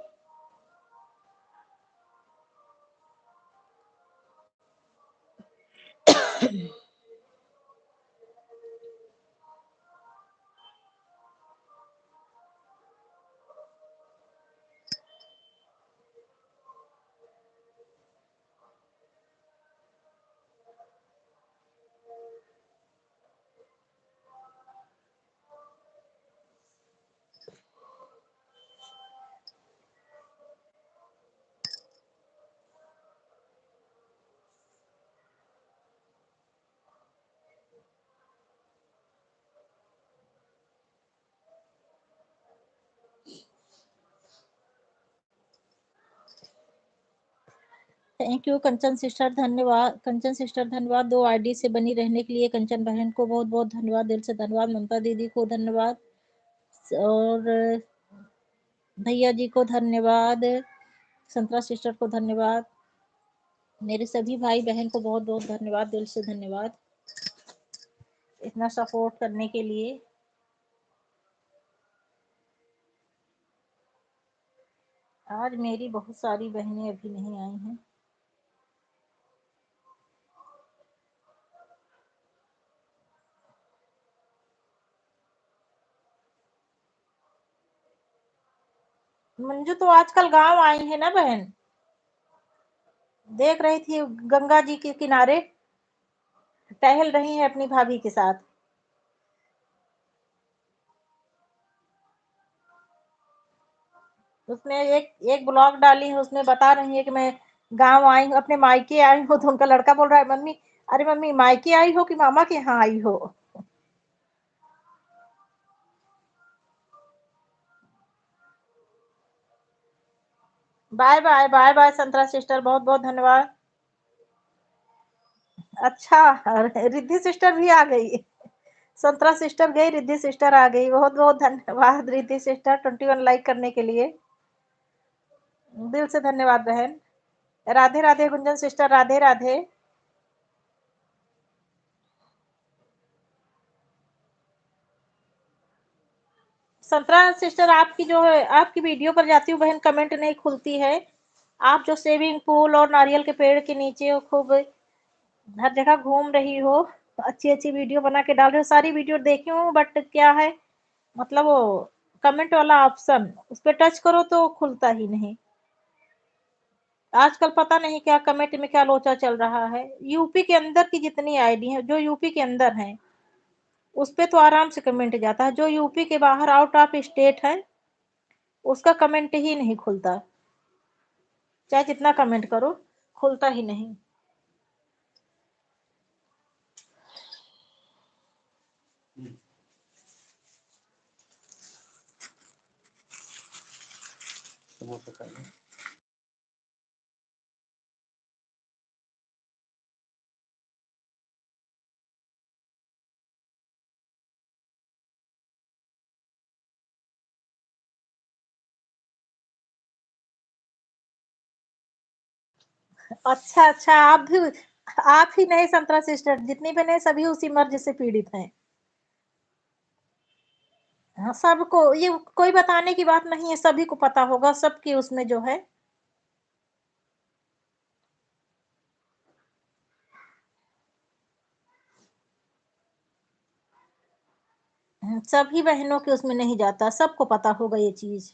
Thank you Kanchan sister, धन्यवाद कंचन सिस्टर, धन्यवाद। 2 आईडी से बनी रहने के लिए कंचन बहन को बहुत बहुत धन्यवाद, दिल से धन्यवाद। ममता दीदी को धन्यवाद और भैया जी को धन्यवाद, संतरा सिस्टर को धन्यवाद, मेरे सभी भाई बहन को बहुत बहुत धन्यवाद, दिल से धन्यवाद इतना सपोर्ट करने के लिए। आज मेरी बहुत सारी बहनें अभी नहीं आई हैं। मंजू तो आजकल गांव आई है ना बहन, देख रही थी गंगा जी के किनारे टहल रही है अपनी भाभी के साथ। उसने एक एक ब्लॉग डाली है, उसमें बता रही है कि मैं गांव आई हूँ, अपने मायके आई हूँ। तो उनका लड़का बोल रहा है, मम्मी अरे मम्मी मायके आई हो कि मामा के यहाँ आई हो। बाय बाय बाय बाय संतरा सिस्टर, बहुत बहुत धन्यवाद। अच्छा, रिद्धि सिस्टर भी आ गई। संतरा सिस्टर गई, रिद्धि सिस्टर आ गई। बहुत बहुत धन्यवाद रिद्धि सिस्टर 21 लाइक करने के लिए, दिल से धन्यवाद बहन। राधे राधे गुंजन सिस्टर, राधे राधे। संतरा सिस्टर आपकी जो है, आपकी वीडियो पर जाती हूँ बहन, कमेंट नहीं खुलती है। आप जो स्विमिंग पूल और नारियल के पेड़ के नीचे खूब हर जगह घूम रही हो, अच्छी अच्छी वीडियो बना के डाल रहे हो, सारी वीडियो देखी हूँ, बट क्या है मतलब वो कमेंट वाला ऑप्शन उस पर टच करो तो खुलता ही नहीं। आजकल पता नहीं क्या कमेंट में क्या लोचा चल रहा है। यूपी के अंदर की जितनी आईडी है, जो यूपी के अंदर है उस पे तो आराम से कमेंट जाता है, जो यूपी के बाहर आउट ऑफ स्टेट है उसका कमेंट ही नहीं खुलता, चाहे जितना कमेंट करो खुलता ही नहीं। अच्छा अच्छा, आप ही नहीं संतरा सिस्टर, जितनी भी नहीं सभी उसी मर्ज से पीड़ित हैं। हाँ, सबको ये कोई बताने की बात नहीं है, सभी को पता होगा सबकी उसमें जो है। सभी बहनों के उसमें नहीं जाता, सबको पता होगा ये चीज।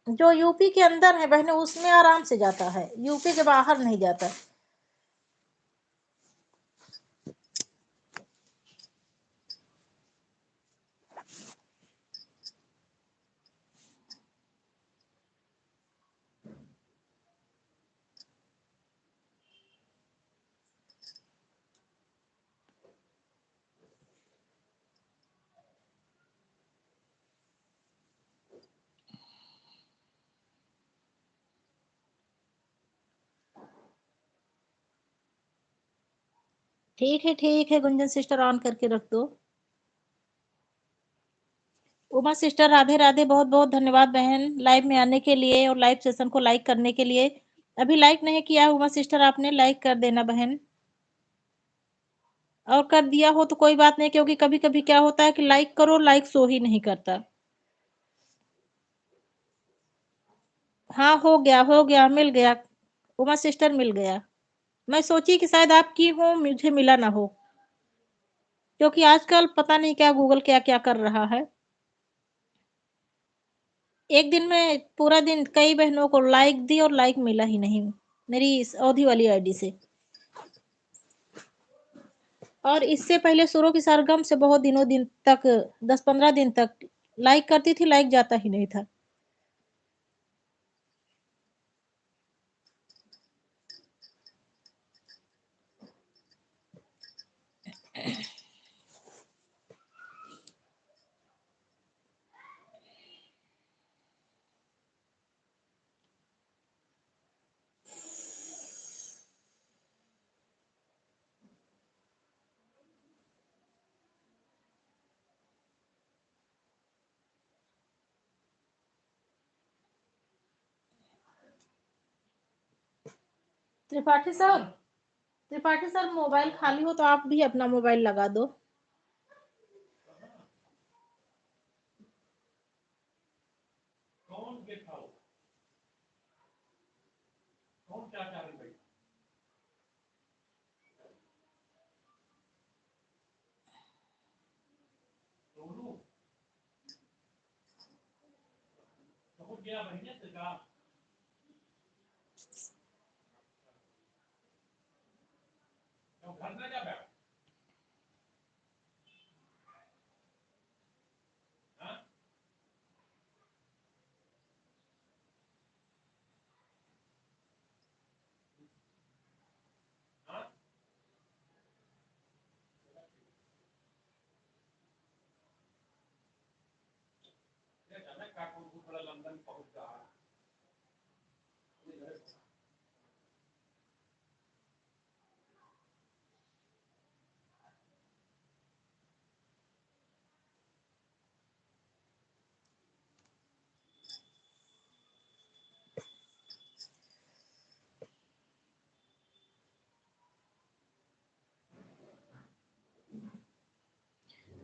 जो यूपी के अंदर है बहनों उसमें आराम से जाता है, यूपी के बाहर नहीं जाता। ठीक है गुंजन सिस्टर, ऑन करके रख दो। उमा सिस्टर राधे राधे, बहुत बहुत धन्यवाद बहन लाइव में आने के लिए और लाइव सेशन को लाइक करने के लिए। अभी लाइक नहीं किया है उमा सिस्टर, आपने लाइक कर देना बहन, और कर दिया हो तो कोई बात नहीं, क्योंकि कभी कभी क्या होता है कि लाइक करो, लाइक शो ही नहीं करता। हाँ हो गया मिल गया, उमा सिस्टर मिल गया। मैं सोची कि शायद आपकी हो, मुझे मिला ना हो, क्योंकि आजकल पता नहीं क्या गूगल क्या क्या कर रहा है। एक दिन में पूरा दिन कई बहनों को लाइक दी और लाइक मिला ही नहीं, मेरी इस अवधि वाली आईडी से। और इससे पहले सुरों की सरगम से बहुत दिनों दिन तक, 10-15 दिन तक लाइक करती थी, लाइक जाता ही नहीं था। त्रिपाठी सर मोबाइल खाली हो तो आप भी अपना मोबाइल लगा दो। कौन देखा हो? कौन क्या कर रही भाई? सोनू तो गया भैया से का तो घर में जा बैठ। हां हां ये जाना काकू को थोड़ा लंदन पहुंच जा।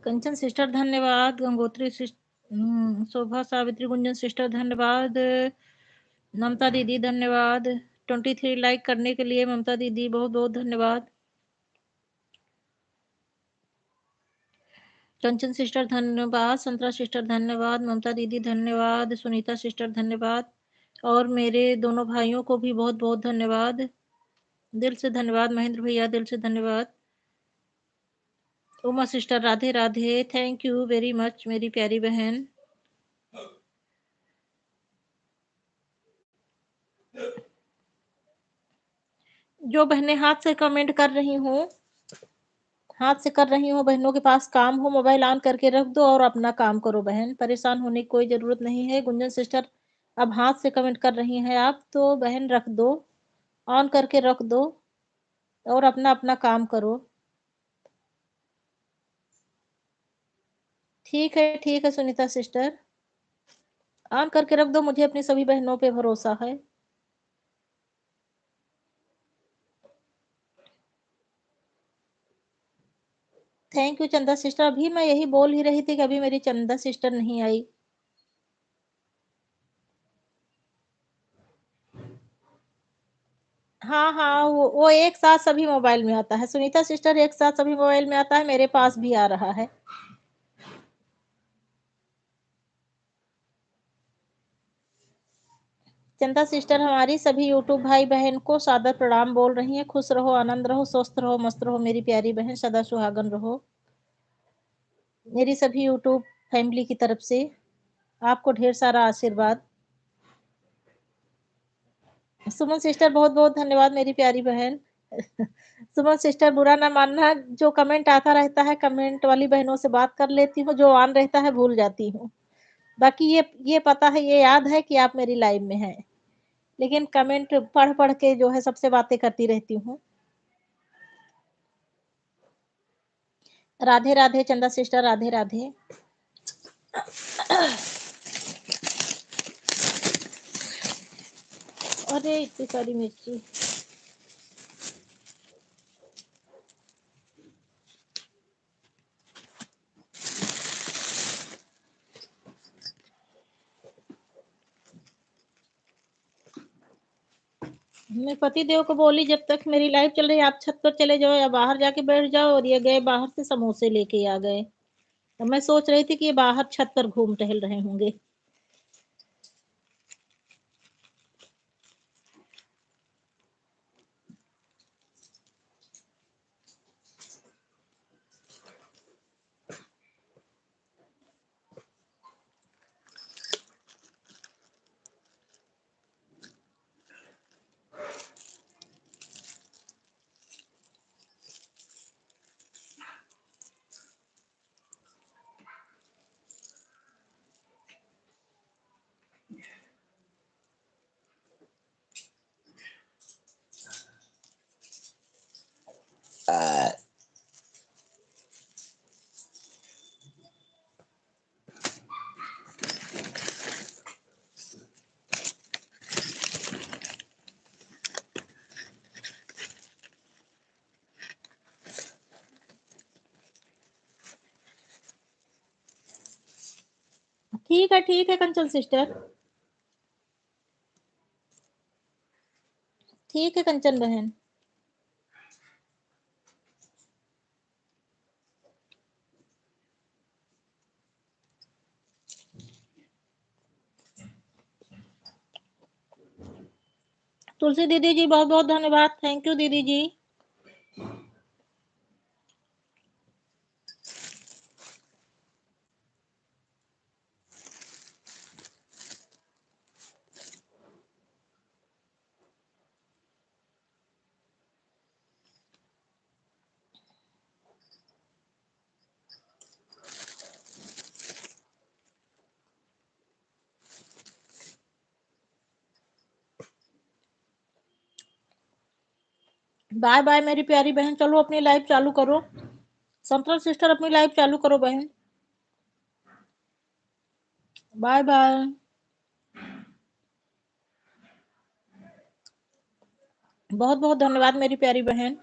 कंचन सिस्टर धन्यवाद। गंगोत्री शोभा सावित्री गुंजन सिस्टर धन्यवाद। ममता दीदी धन्यवाद। 23 लाइक करने के लिए ममता दीदी बहुत बहुत धन्यवाद। कंचन सिस्टर धन्यवाद। संतरा सिस्टर धन्यवाद। ममता दीदी धन्यवाद। सुनीता सिस्टर धन्यवाद। और मेरे दोनों भाइयों को भी बहुत बहुत धन्यवाद। दिल से धन्यवाद। महेंद्र भैया दिल से धन्यवाद। Uma sister Radhe Radhe. Thank you very much मेरी प्यारी बहन। जो बहनें हाथ से कमेंट कर रही हूँ, हाथ से कर रही हूँ, बहनों के पास काम हो मोबाइल ऑन करके रख दो और अपना काम करो बहन। परेशान होने की कोई ज़रूरत नहीं है। गुंजन सिस्टर अब हाथ से कमेंट कर रही हैं आप, तो बहन रख दो, ऑन करके रख दो और अपना अपना काम करो। ठीक है सुनीता सिस्टर, ऑन करके रख दो। मुझे अपनी सभी बहनों पे भरोसा है। थैंक यू चंदा सिस्टर। अभी मैं यही बोल ही रही थी कि अभी मेरी चंदा सिस्टर नहीं आई। हाँ, वो एक साथ सभी मोबाइल में आता है। सुनीता सिस्टर एक साथ सभी मोबाइल में आता है, मेरे पास भी आ रहा है। चंदा सिस्टर हमारी सभी यूट्यूब भाई बहन को सादर प्रणाम बोल रही हैं। खुश रहो, आनंद रहो, स्वस्थ रहो, मस्त रहो मेरी प्यारी बहन, सदा सुहागन रहो। मेरी सभी यूट्यूब फैमिली की तरफ से आपको ढेर सारा आशीर्वाद। सुमन सिस्टर बहुत बहुत धन्यवाद मेरी प्यारी बहन। सुमन सिस्टर बुरा ना मानना, जो कमेंट आता रहता है कमेंट वाली बहनों से बात कर लेती हूँ, जो ऑन रहता है भूल जाती हूँ। बाकी ये पता है, ये याद है कि आप मेरी लाइव में हैं, लेकिन कमेंट पढ़ पढ़ के जो है सबसे बातें करती रहती हूँ। राधे राधे चंदा सिस्टर, राधे राधे। अरे इतनी सारी मिर्ची। मैं पति देव को बोली जब तक मेरी लाइव चल रही है आप छत पर चले जाओ या बाहर जाके बैठ जाओ, और ये गए बाहर से समोसे लेके आ गए। तो मैं सोच रही थी कि ये बाहर छत पर घूम टहल रहे होंगे। ठीक है कंचन सिस्टर, ठीक है कंचन बहन। तुलसी दीदी जी बहुत बहुत धन्यवाद, थैंक यू दीदी जी। बाय बाय मेरी प्यारी बहन, चलो अपनी लाइव चालू करो। सेंट्रल सिस्टर अपनी लाइव चालू करो बहन। Bye bye. बहुत बहुत धन्यवाद मेरी प्यारी बहन,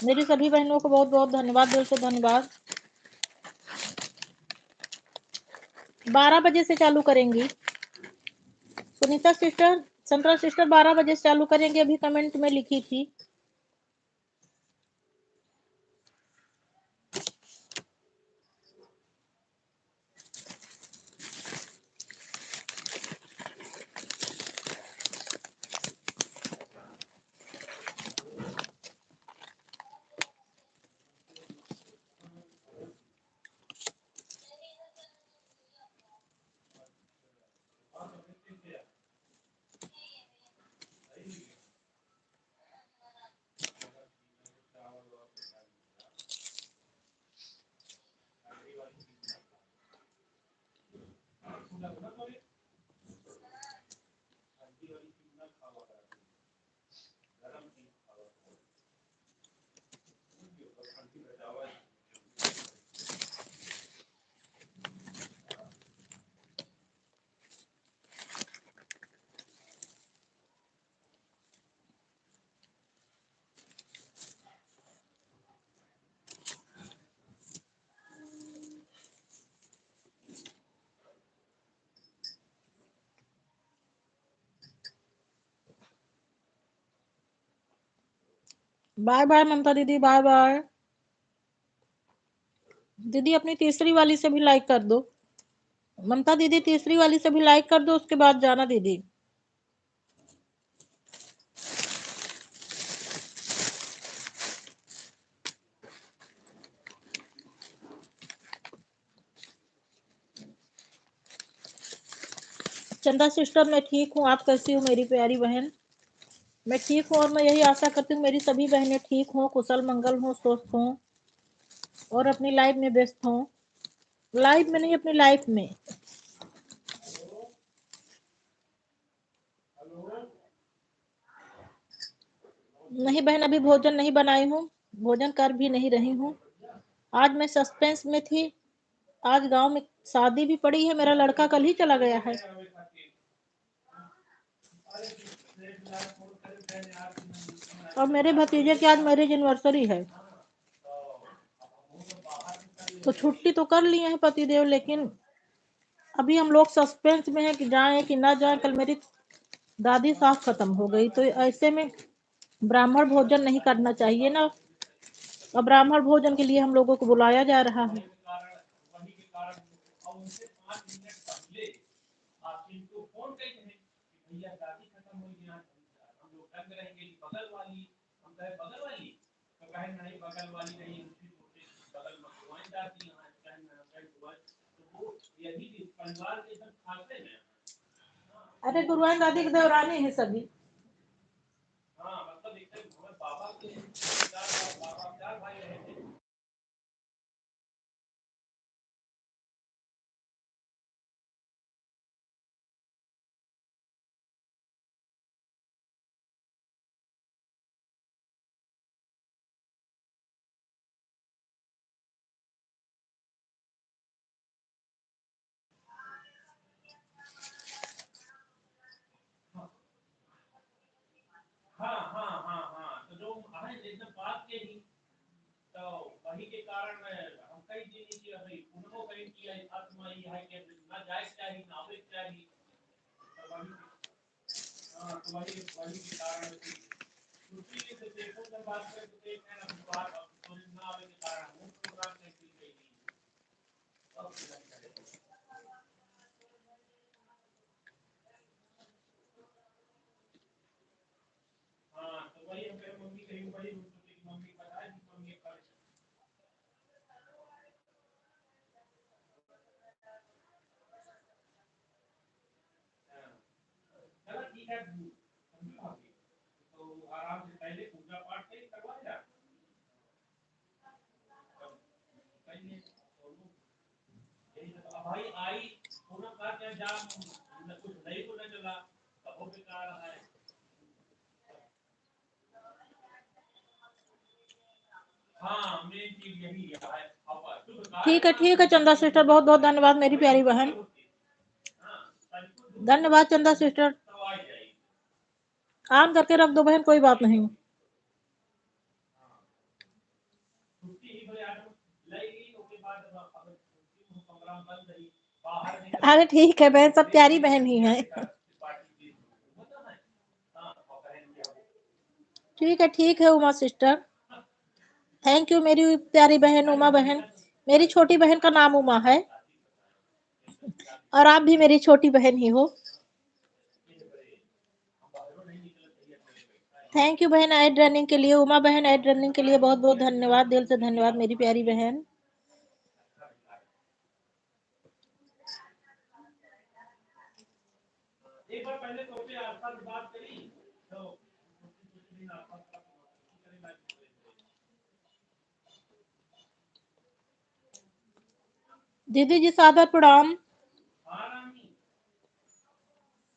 मेरी सभी बहनों को बहुत बहुत धन्यवाद, दिल से धन्यवाद। 12 बजे से चालू करेंगी सुनीता सिस्टर, सेंट्रल सिस्टर 12 बजे से चालू करेंगे, अभी कमेंट में लिखी थी। बाय बाय ममता दीदी, बाय बाय। दीदी अपनी तीसरी वाली से भी लाइक कर दो, ममता दीदी तीसरी वाली से भी लाइक कर दो, उसके बाद जाना दीदी। चंदा सिस्टर मैं ठीक हूँ, आप कैसी हो मेरी प्यारी बहन? मैं ठीक हूँ और मैं यही आशा करती हूँ मेरी सभी बहनें ठीक हों, कुशल मंगल हों, स्वस्थ हों और अपनी लाइफ में व्यस्त हों। लाइफ में नहीं, अपनी लाइफ में। नहीं बहन, अभी भोजन नहीं बनाई हूँ, भोजन कर भी नहीं रही हूँ। आज मैं सस्पेंस में थी, आज गांव में शादी भी पड़ी है, मेरा लड़का कल ही चला गया है और मेरे भतीजे की आज मैरिज एनिवर्सरी है। तो छुट्टी तो कर लिए हैं पतिदेव, लेकिन अभी हम लोग सस्पेंस में है कि जाएं कि ना जाएं। कल मेरी दादी सास खत्म हो गई, तो ऐसे में ब्राह्मण भोजन नहीं करना चाहिए ना, और ब्राह्मण भोजन के लिए हम लोगों को बुलाया जा रहा है। अरे गुरुआन दादी की देवरानी है सभी। कई दिन की अभी उनको कहीं किया आत्मा ही है कि ना जायज चाहिए ना आवे चाहिए तो वही के कारण दूसरी से देखो जब बात करें तो देख रहे हैं बात अब ना आवे के कारण वो प्रोग्राम कैंसिल कर दी हाँ तो वही हम कह मम्मी कहीं बड़ी मम्मी बताए मम्मी कर चलो ठीक है तो आराम से पहले पूजा पाठ कहीं करवाया भाई आई पूरा का क्या जाम कुछ नहीं को न चला कबो बेकार है हाँ मेन चीज यही है ठीक है चंदा सिस्टर, बहुत बहुत धन्यवाद मेरी प्यारी बहन, धन्यवाद चंदा सिस्टर। ऑन करके रख दो बहन, कोई बात नहीं। अरे ठीक है बहन, सब प्यारी बहन ही है। ठीक है उमा सिस्टर, थैंक यू मेरी प्यारी बहन उमा बहन। मेरी छोटी बहन का नाम उमा है और आप भी मेरी छोटी बहन ही हो। थैंक यू बहन ऐड रनिंग के लिए, उमा बहन ऐड रनिंग के लिए बहुत बहुत धन्यवाद, दिल से धन्यवाद मेरी प्यारी बहन। एक बार पहले तो पे आपका बात करी तो दीदी जी सादर प्रणाम,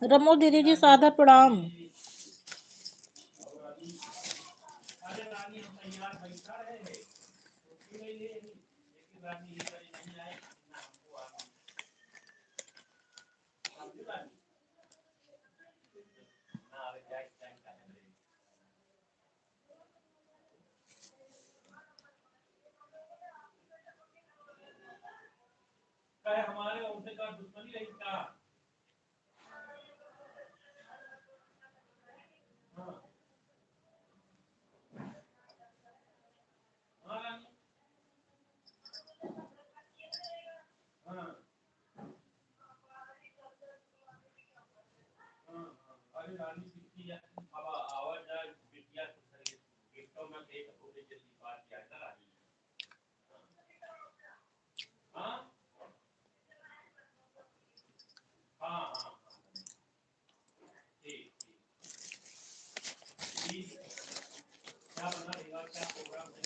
रमो दीदी जी सादर प्रणाम। हमारे उनसे का दुश्मनी रही था अरे रानी बिटिया अब आवाज आ बिटिया गिफ्टों में एक होते जल्दी बात क्या था रानी हाँ हाँ हाँ ठीक ठीक क्या बना रहेगा क्या प्रोग्राम है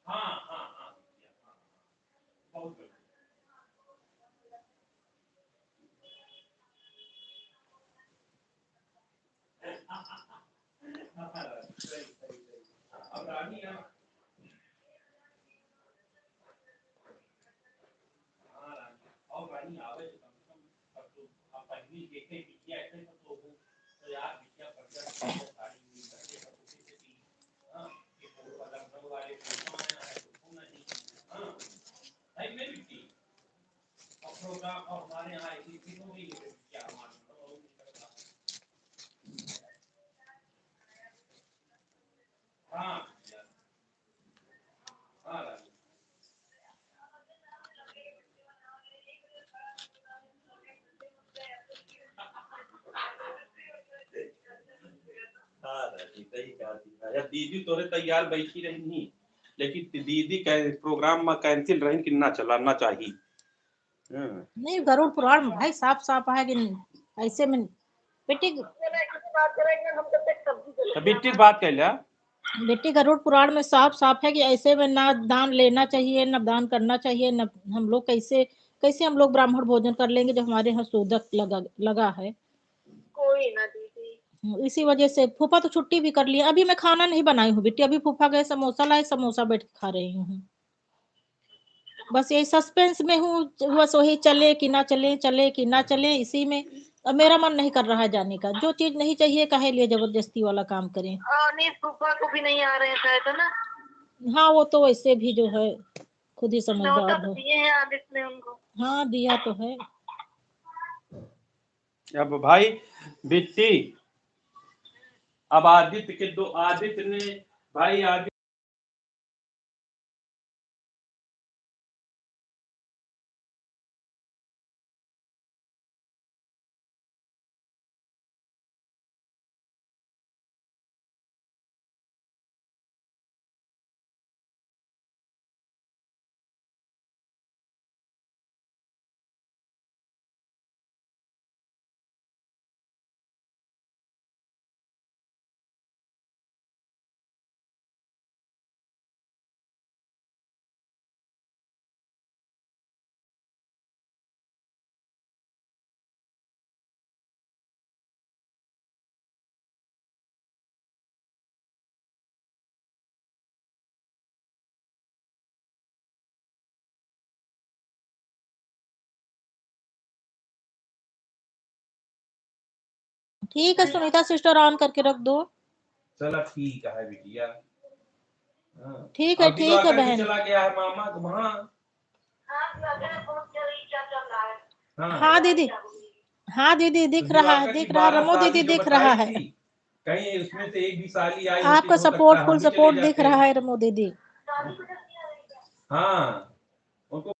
हाँ हाँ हाँ बहुत बढ़िया अब रानी और रानी आवे तो कम से कम अब तो आप पहली देखे बिटिया ऐसे तो यार बिटिया बढ़िया साड़ी हुई करके सब कुछ से थी हाँ ये पूरा लखनऊ वाले फोटो आया है तो नहीं हाँ है मैं बिटी और प्रोग्राम और हमारे यहाँ ऐसी चीजों में ये क्या हमारे हाँ हाँ दीदी तोरे तैयार बैठी रही नहीं लेकिन दीदी प्रोग्राम में कैंसिल रही कि ना चलाना चाहिए नहीं गरुड़ पुराण भाई साफ साफ है कि ऐसे में बेटी बेटी बात कर लिया बेटी गरुड़ पुराण में साफ साफ है कि ऐसे में ना दान लेना चाहिए न दान करना चाहिए, न हम लोग कैसे कैसे हम लोग ब्राह्मण भोजन कर लेंगे जब हमारे यहाँ सूदक लगा है। कोई ना दीदी, इसी वजह से फूफा तो छुट्टी भी कर लिया, अभी मैं खाना नहीं बनाई हूँ बेटी, अभी फूफा गए समोसा लाए, समोसा बैठ के खा रही हूँ। बस यही सस्पेंस में हूँ, बस वही चले कि ना चले, चले कि ना चले, इसी में अब मेरा मन नहीं कर रहा है जाने का। जो चीज़ नहीं चाहिए काहे लिए ज़बरदस्ती वाला काम करें। नहीं फूफा को भी नहीं आ रहे हैं शायद, है ना? हाँ, वो तो वैसे भी जो है खुद ही न्योता समझदार तो है। दिए हैं आदित्य ने उनको। हाँ, दिया तो है। अब भाई बिट्टी, अब आदित्य ने, भाई आदित्य ठीक है सुनीता सिस्टर, ऑन करके रख दो। चला ठीक है बिटिया। हाँ। ठीक है अब दिवाकर भी बहन। चला गया है मामा वहाँ। हाँ फोन कर रही, क्या चल रहा है? हाँ हाँ दीदी, हाँ दीदी तो दिख रहा है, दिवाकर की दिख रहा है, 12 रमो दीदी साली जो दिख रहा बताई है। थी, कहीं उसमें से एक भी साली आई होती आपका तो हो सकता सपोर्ट, है फुल हम भी चले सपोर्ट दिख जाते। रहा है रमो दीदी। हाँ उनको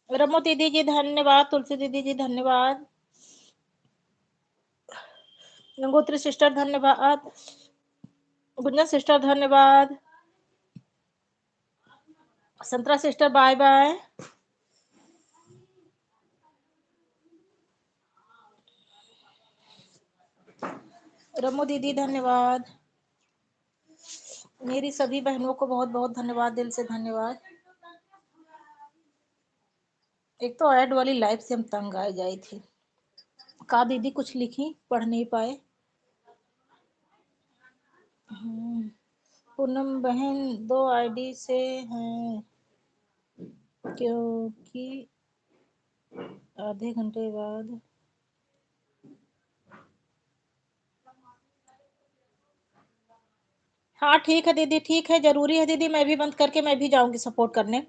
रमो दीदी जी धन्यवाद, तुलसी दीदी जी धन्यवाद, गंगोत्री सिस्टर धन्यवाद, गुंजन सिस्टर धन्यवाद, संतरा सिस्टर बाय बाय, रमो दीदी धन्यवाद, मेरी सभी बहनों को बहुत बहुत धन्यवाद, दिल से धन्यवाद। एक तो ऐड वाली लाइफ से हम तंग आ जाई थी। का दीदी कुछ लिखी, पढ़ नहीं पाए। पूनम बहन 2 आईडी से हैं क्योंकि आधे घंटे बाद हाँ ठीक है दीदी, ठीक है, जरूरी है दीदी, मैं भी बंद करके मैं भी जाऊंगी सपोर्ट करने।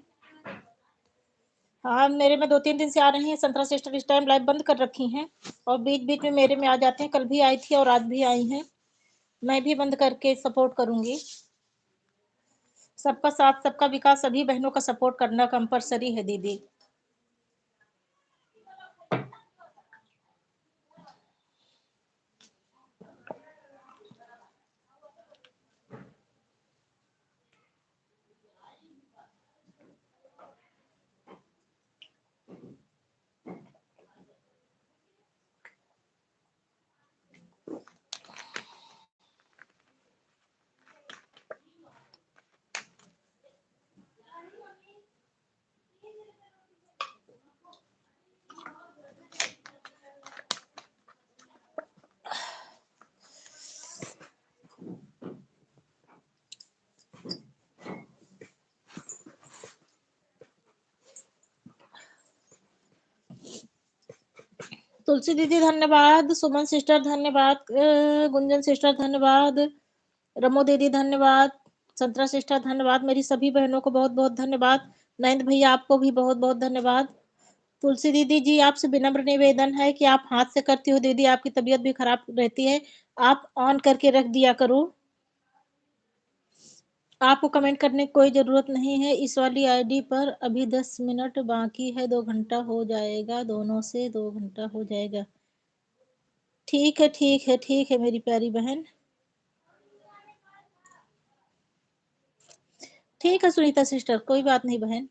हाँ मेरे में 2-3 दिन से आ रही हैं, संतरा सिस्टर इस टाइम लाइव बंद कर रखी हैं और बीच बीच में मेरे में आ जाते हैं, कल भी आई थी और आज भी आई हैं। मैं भी बंद करके सपोर्ट करूंगी। सबका साथ सबका विकास, सभी बहनों का सपोर्ट करना कंपलसरी है दीदी। तुलसी दीदी धन्यवाद, सुमन सिस्टर धन्यवाद, गुंजन सिस्टर धन्यवाद, रमो दीदी धन्यवाद, संतरा सिस्टर धन्यवाद, मेरी सभी बहनों को बहुत बहुत धन्यवाद। नयन भैया आपको भी बहुत बहुत धन्यवाद। तुलसी दीदी जी आपसे विनम्र निवेदन है कि आप हाथ से करती हो दीदी, आपकी तबीयत भी खराब रहती है, आप ऑन करके रख दिया करो। आपको कमेंट करने की कोई ज़रूरत नहीं है। इस वाली आईडी पर अभी 10 मिनट बाकी है, 2 घंटा हो जाएगा, दोनों से 2 घंटा हो जाएगा। ठीक है, ठीक है, ठीक है मेरी प्यारी बहन। ठीक है सुनीता सिस्टर, कोई बात नहीं बहन।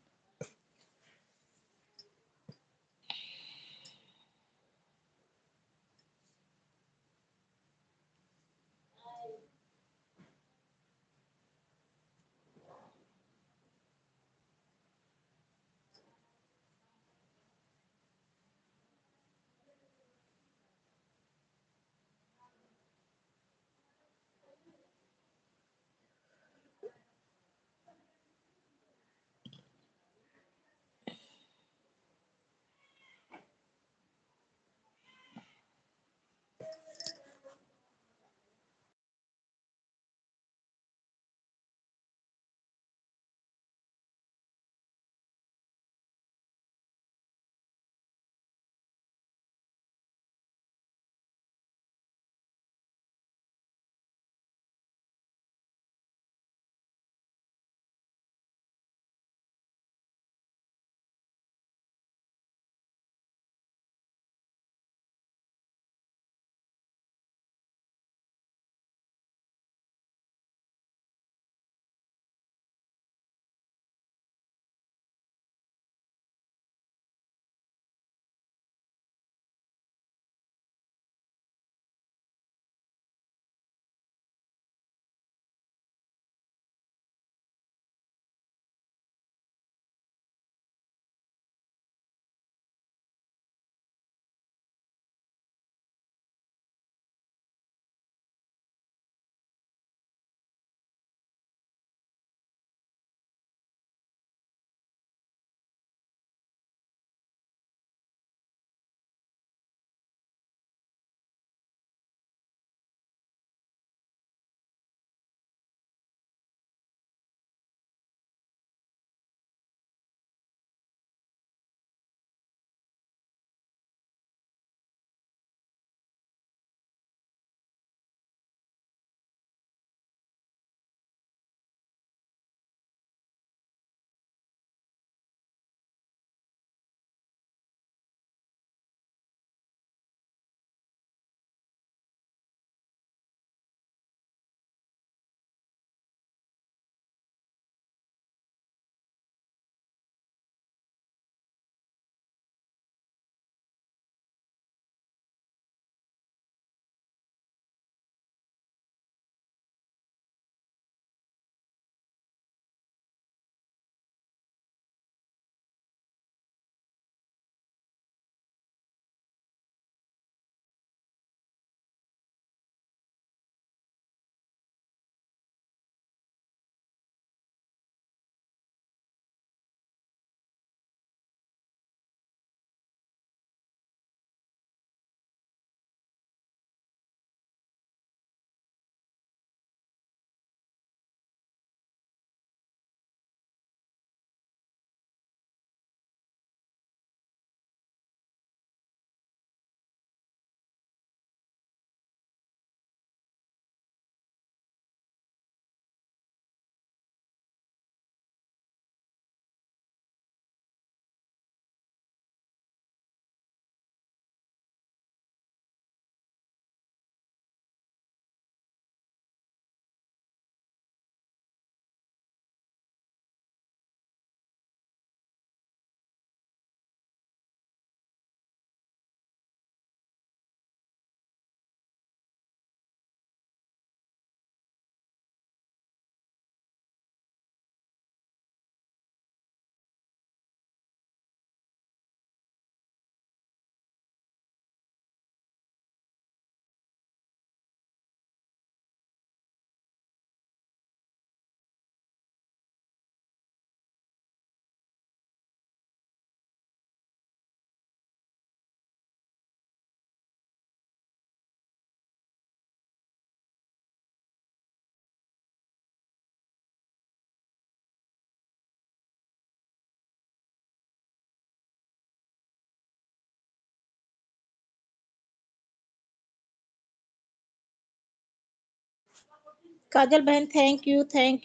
काजल बहन थैंक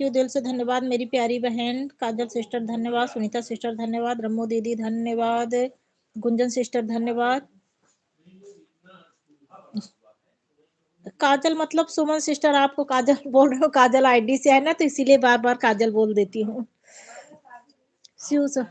यू दिल से धन्यवाद मेरी प्यारी बहन। काजल सिस्टर धन्यवाद, सुनीता सिस्टर धन्यवाद, रम्मो दीदी धन्यवाद, गुंजन सिस्टर धन्यवाद। काजल मतलब सुमन सिस्टर, आपको काजल बोल रहे हो, काजल आईडी से है ना, तो इसीलिए बार बार काजल बोल देती हूँ। शिव सर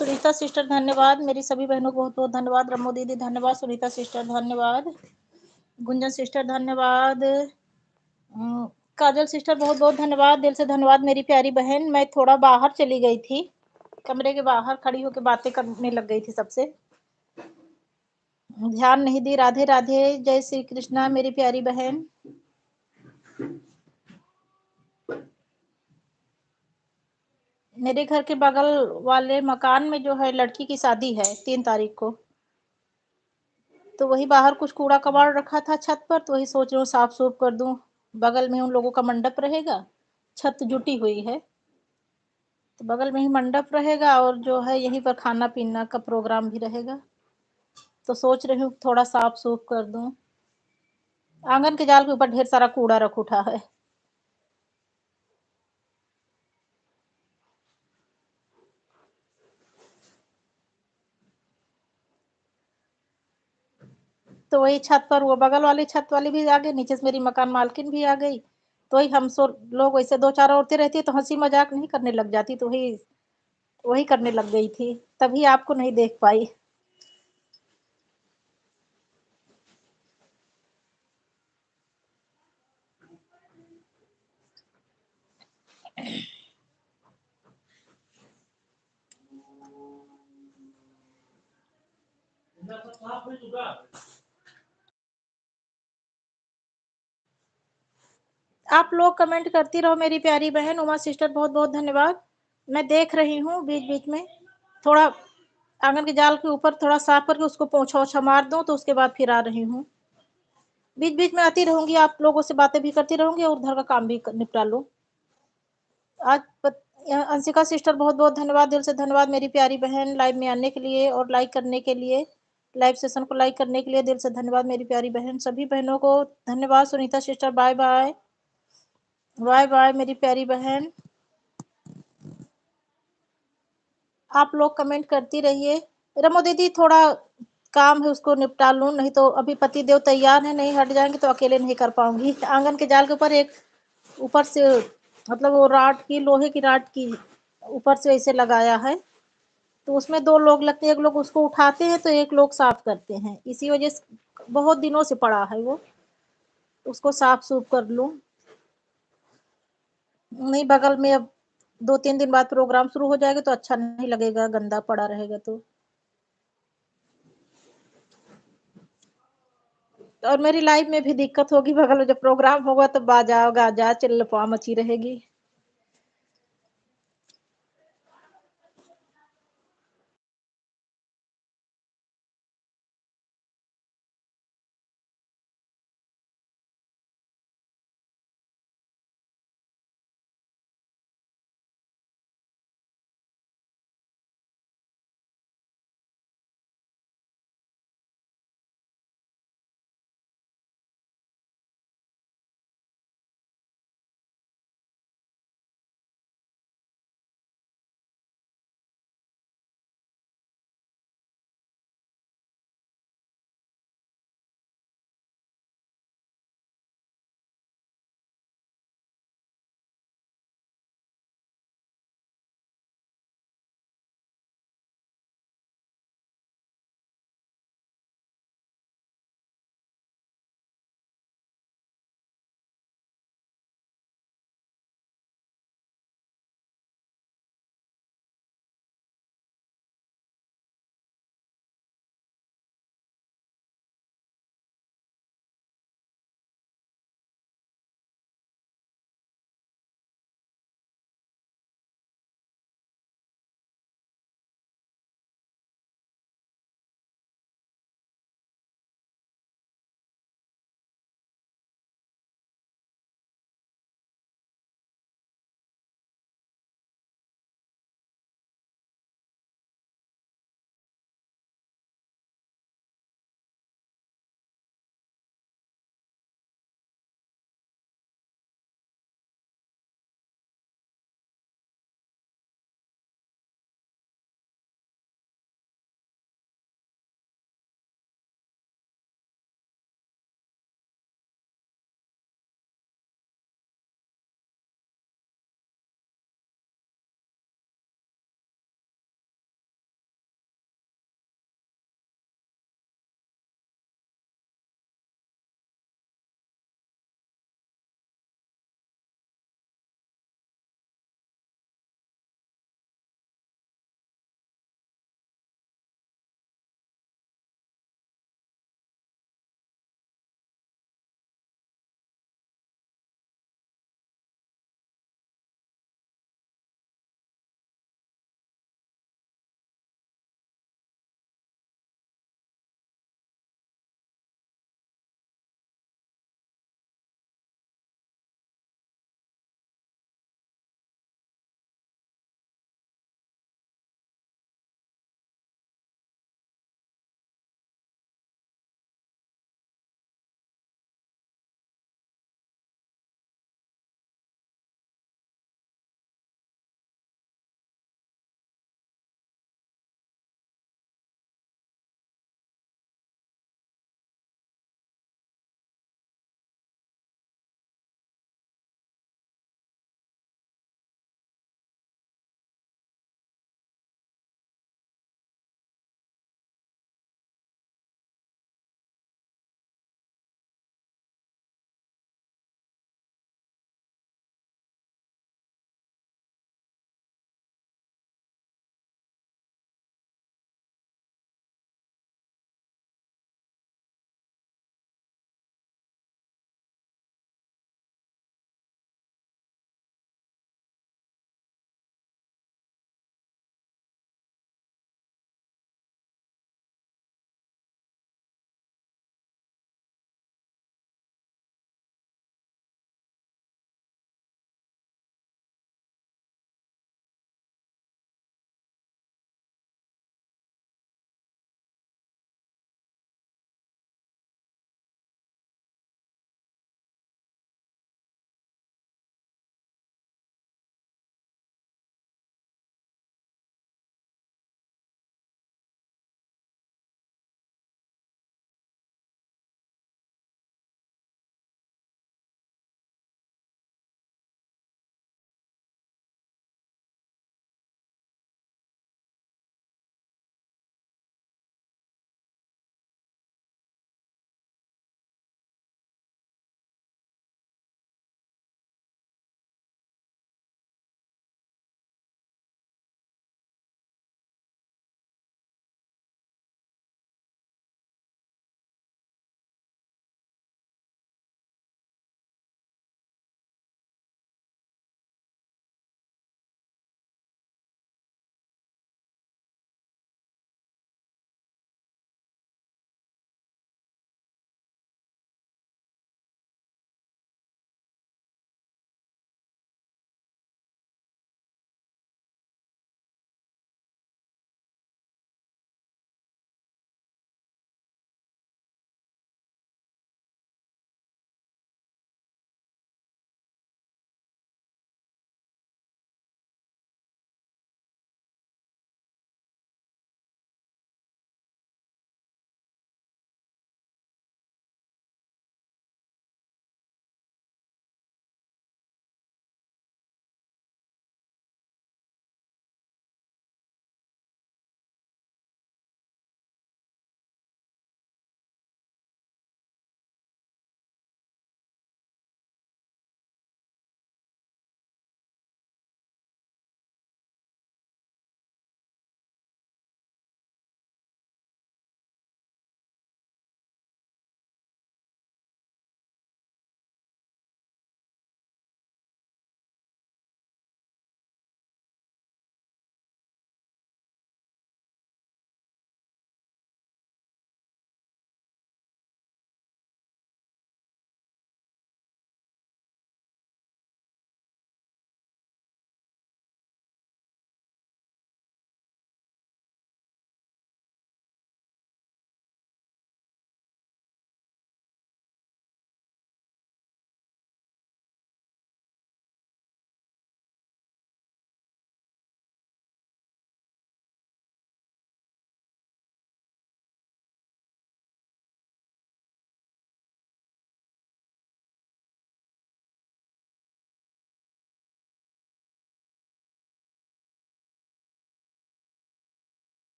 सुनीता सिस्टर धन्यवाद, मेरी सभी बहनों को बहुत बहुत धन्यवाद, रमो दीदी धन्यवाद, सुनीता सिस्टर धन्यवाद, गुंजन सिस्टर धन्यवाद, काजल सिस्टर बहुत बहुत धन्यवाद, दिल से धन्यवाद मेरी प्यारी बहन। मैं थोड़ा बाहर चली गई थी, कमरे के बाहर खड़ी होकर बातें करने लग गई थी सबसे, ध्यान नहीं दी। राधे राधे, जय श्री कृष्णा मेरी प्यारी बहन। मेरे घर के बगल वाले मकान में जो है लड़की की शादी है 3 तारीख को, तो वही बाहर कुछ कूड़ा कबाड़ रखा था छत पर, तो वही सोच रही हूँ साफ सूफ कर दूं। बगल में उन लोगों का मंडप रहेगा, छत जुटी हुई है, तो बगल में ही मंडप रहेगा और जो है यहीं पर खाना पीना का प्रोग्राम भी रहेगा, तो सोच रही हूँ थोड़ा साफ सूफ कर दूं। आंगन के जाल के ऊपर ढेर सारा कूड़ा रख उठा है। तो वही छत पर, वो बगल वाली छत वाली भी आ गई, नीचे से मेरी मकान मालकिन भी आ गई, तो वही हम सो लोग वैसे 2-4 औरतें रहती है तो हंसी मजाक नहीं करने लग जाती, तो वही वही करने लग गई थी, तभी आपको नहीं देख पाई। आप लोग कमेंट करती रहो मेरी प्यारी बहन। उमा सिस्टर बहुत बहुत धन्यवाद। मैं देख रही हूँ बीच बीच में थोड़ा आंगन के जाल के ऊपर थोड़ा साफ करके उसको पोछा ओछा मार दूं, तो उसके बाद फिर आ रही हूँ। बीच बीच में आती रहूंगी, आप लोगों से बातें भी करती रहूंगी और घर का काम भी निपटा लूं। आज अंशिका सिस्टर बहुत बहुत धन्यवाद, दिल से धन्यवाद मेरी प्यारी बहन, लाइव में आने के लिए और लाइक करने के लिए, लाइव सेशन को लाइक करने के लिए दिल से धन्यवाद मेरी प्यारी बहन। सभी बहनों को धन्यवाद। Sunita sister bye bye, bye bye मेरी प्यारी बहन। आप लोग कमेंट करती रहिए। रमो दीदी थोड़ा काम है उसको निपटा लूं, नहीं तो अभी पति देव तैयार है, नहीं हट जाएंगे तो अकेले नहीं कर पाऊंगी। आंगन के जाल के ऊपर एक ऊपर से मतलब वो राड की, लोहे की राड की ऊपर से ऐसे लगाया है, तो उसमें 2 लोग लगते हैं, एक लोग उसको उठाते हैं तो एक लोग साफ करते हैं, इसी वजह से बहुत दिनों से पड़ा है वो, उसको साफ सूफ कर लूं। नहीं बगल में अब 2-3 दिन बाद प्रोग्राम शुरू हो जाएगा तो अच्छा नहीं लगेगा, गंदा पड़ा रहेगा तो। और मेरी लाइफ में भी दिक्कत होगी, बगल में जब प्रोग्राम होगा तो बाजा गाजा चिल्लपा मची रहेगी।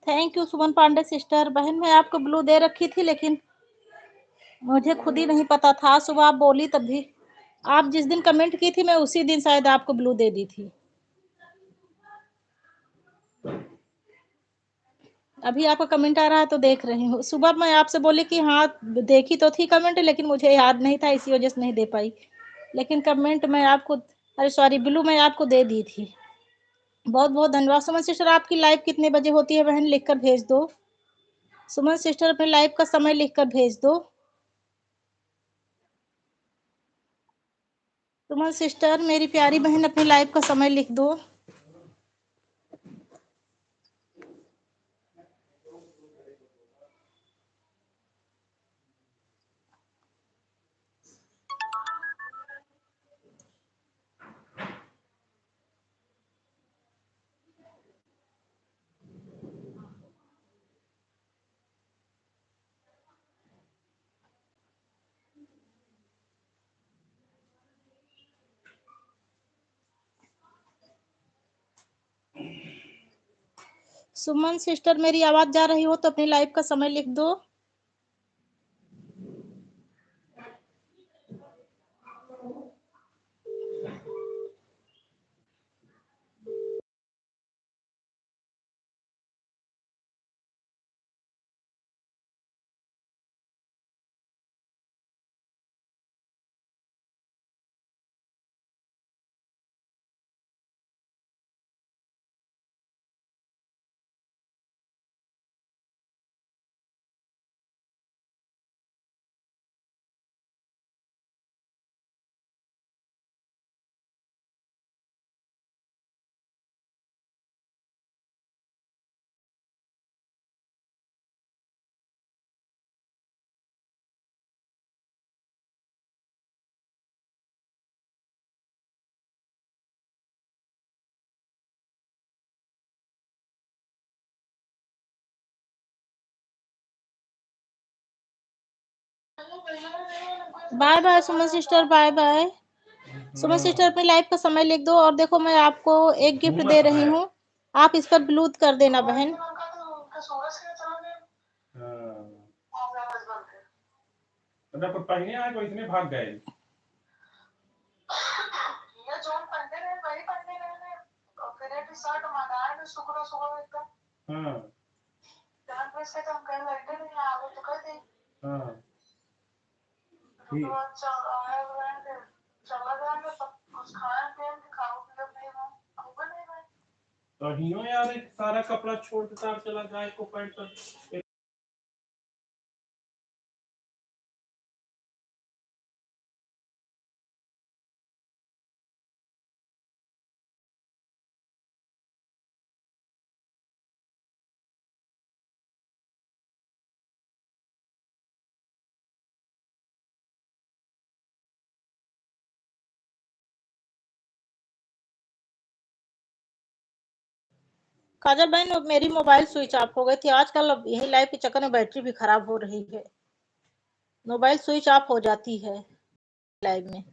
Thank you Suman Pandey sister. बहन मैं आपको ब्लू दे रखी थी, लेकिन मुझे खुद ही नहीं पता था। सुबह आप बोली तभी, आप जिस दिन कमेंट की थी मैं उसी दिन शायद आपको ब्लू दे दी थी। अभी आपका कमेंट आ रहा है तो देख रही हूँ। सुबह मैं आपसे बोली कि हाँ देखी तो थी कमेंट, लेकिन मुझे याद नहीं था, इसी वजह से नहीं दे पाई। लेकिन कमेंट मैं आपको, अरे सॉरी, ब्लू मैं आपको दे दी थी। बहुत बहुत धन्यवाद। सुमन सिस्टर आपकी लाइव कितने बजे होती है बहन, लिख कर भेज दो। सुमन सिस्टर अपने लाइव का समय लिख कर भेज दो। सुमन सिस्टर मेरी प्यारी बहन अपनी लाइव का समय लिख दो। सुमन सिस्टर मेरी आवाज जा रही हो तो अपनी लाइव का समय लिख दो। Bye bye Suman sister, bye bye. Suman sister अपनी लाइव का समय लिख दो। और देखो मैं आपको एक गिफ्ट दे रही हूँ, आप इस पर ब्लू कर देना बहन। मतलब पहले आए तो इसमें भाग गए। ये जोन पहनते रहे वही पहनते रहे, और फिर एक शर्ट मंगाए थे सुबह सुबह एकदम। हाँ जान पे से तो हम कहीं बैठे नहीं आगे तो कर दी। हाँ तो आए हुए हैं, चला जाएंगे सब कुछ खाए पिए खाओ पिए नहीं हो होगा नहीं भाई। तो हियो यार एक सारा कपड़ा छोड़ के साथ चला जाए को पैंट पर। काजल बहन मेरी मोबाइल स्विच ऑफ हो गई थी आजकल, अब यही लाइव के चक्कर में बैटरी भी खराब हो रही है, मोबाइल स्विच ऑफ हो जाती है लाइव में।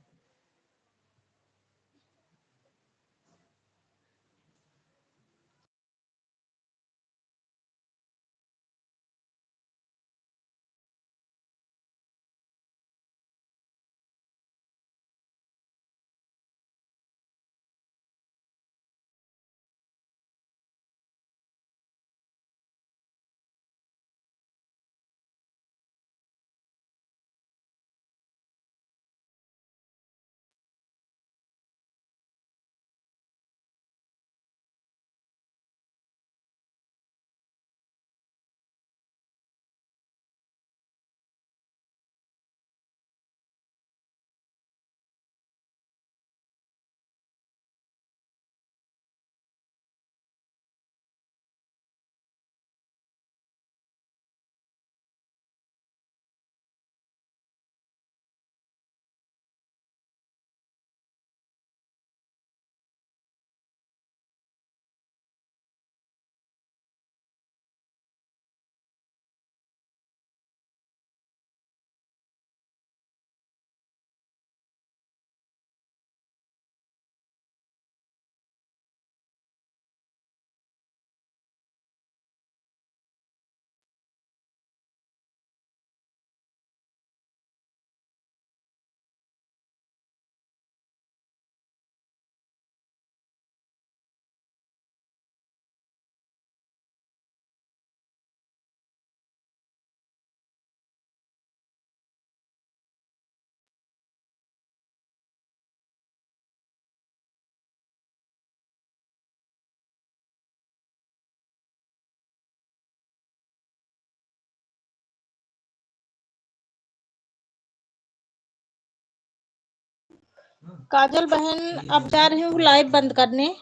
काजल बहन अब जा रही हूँ लाइव बंद करने।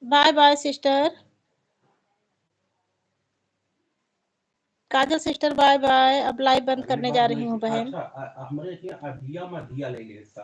Bye bye sister. Kajal sister bye bye, अब लाइव बंद करने जा रही हूँ बहन। अच्छा हमरे के अधिया में दिया ले ले सा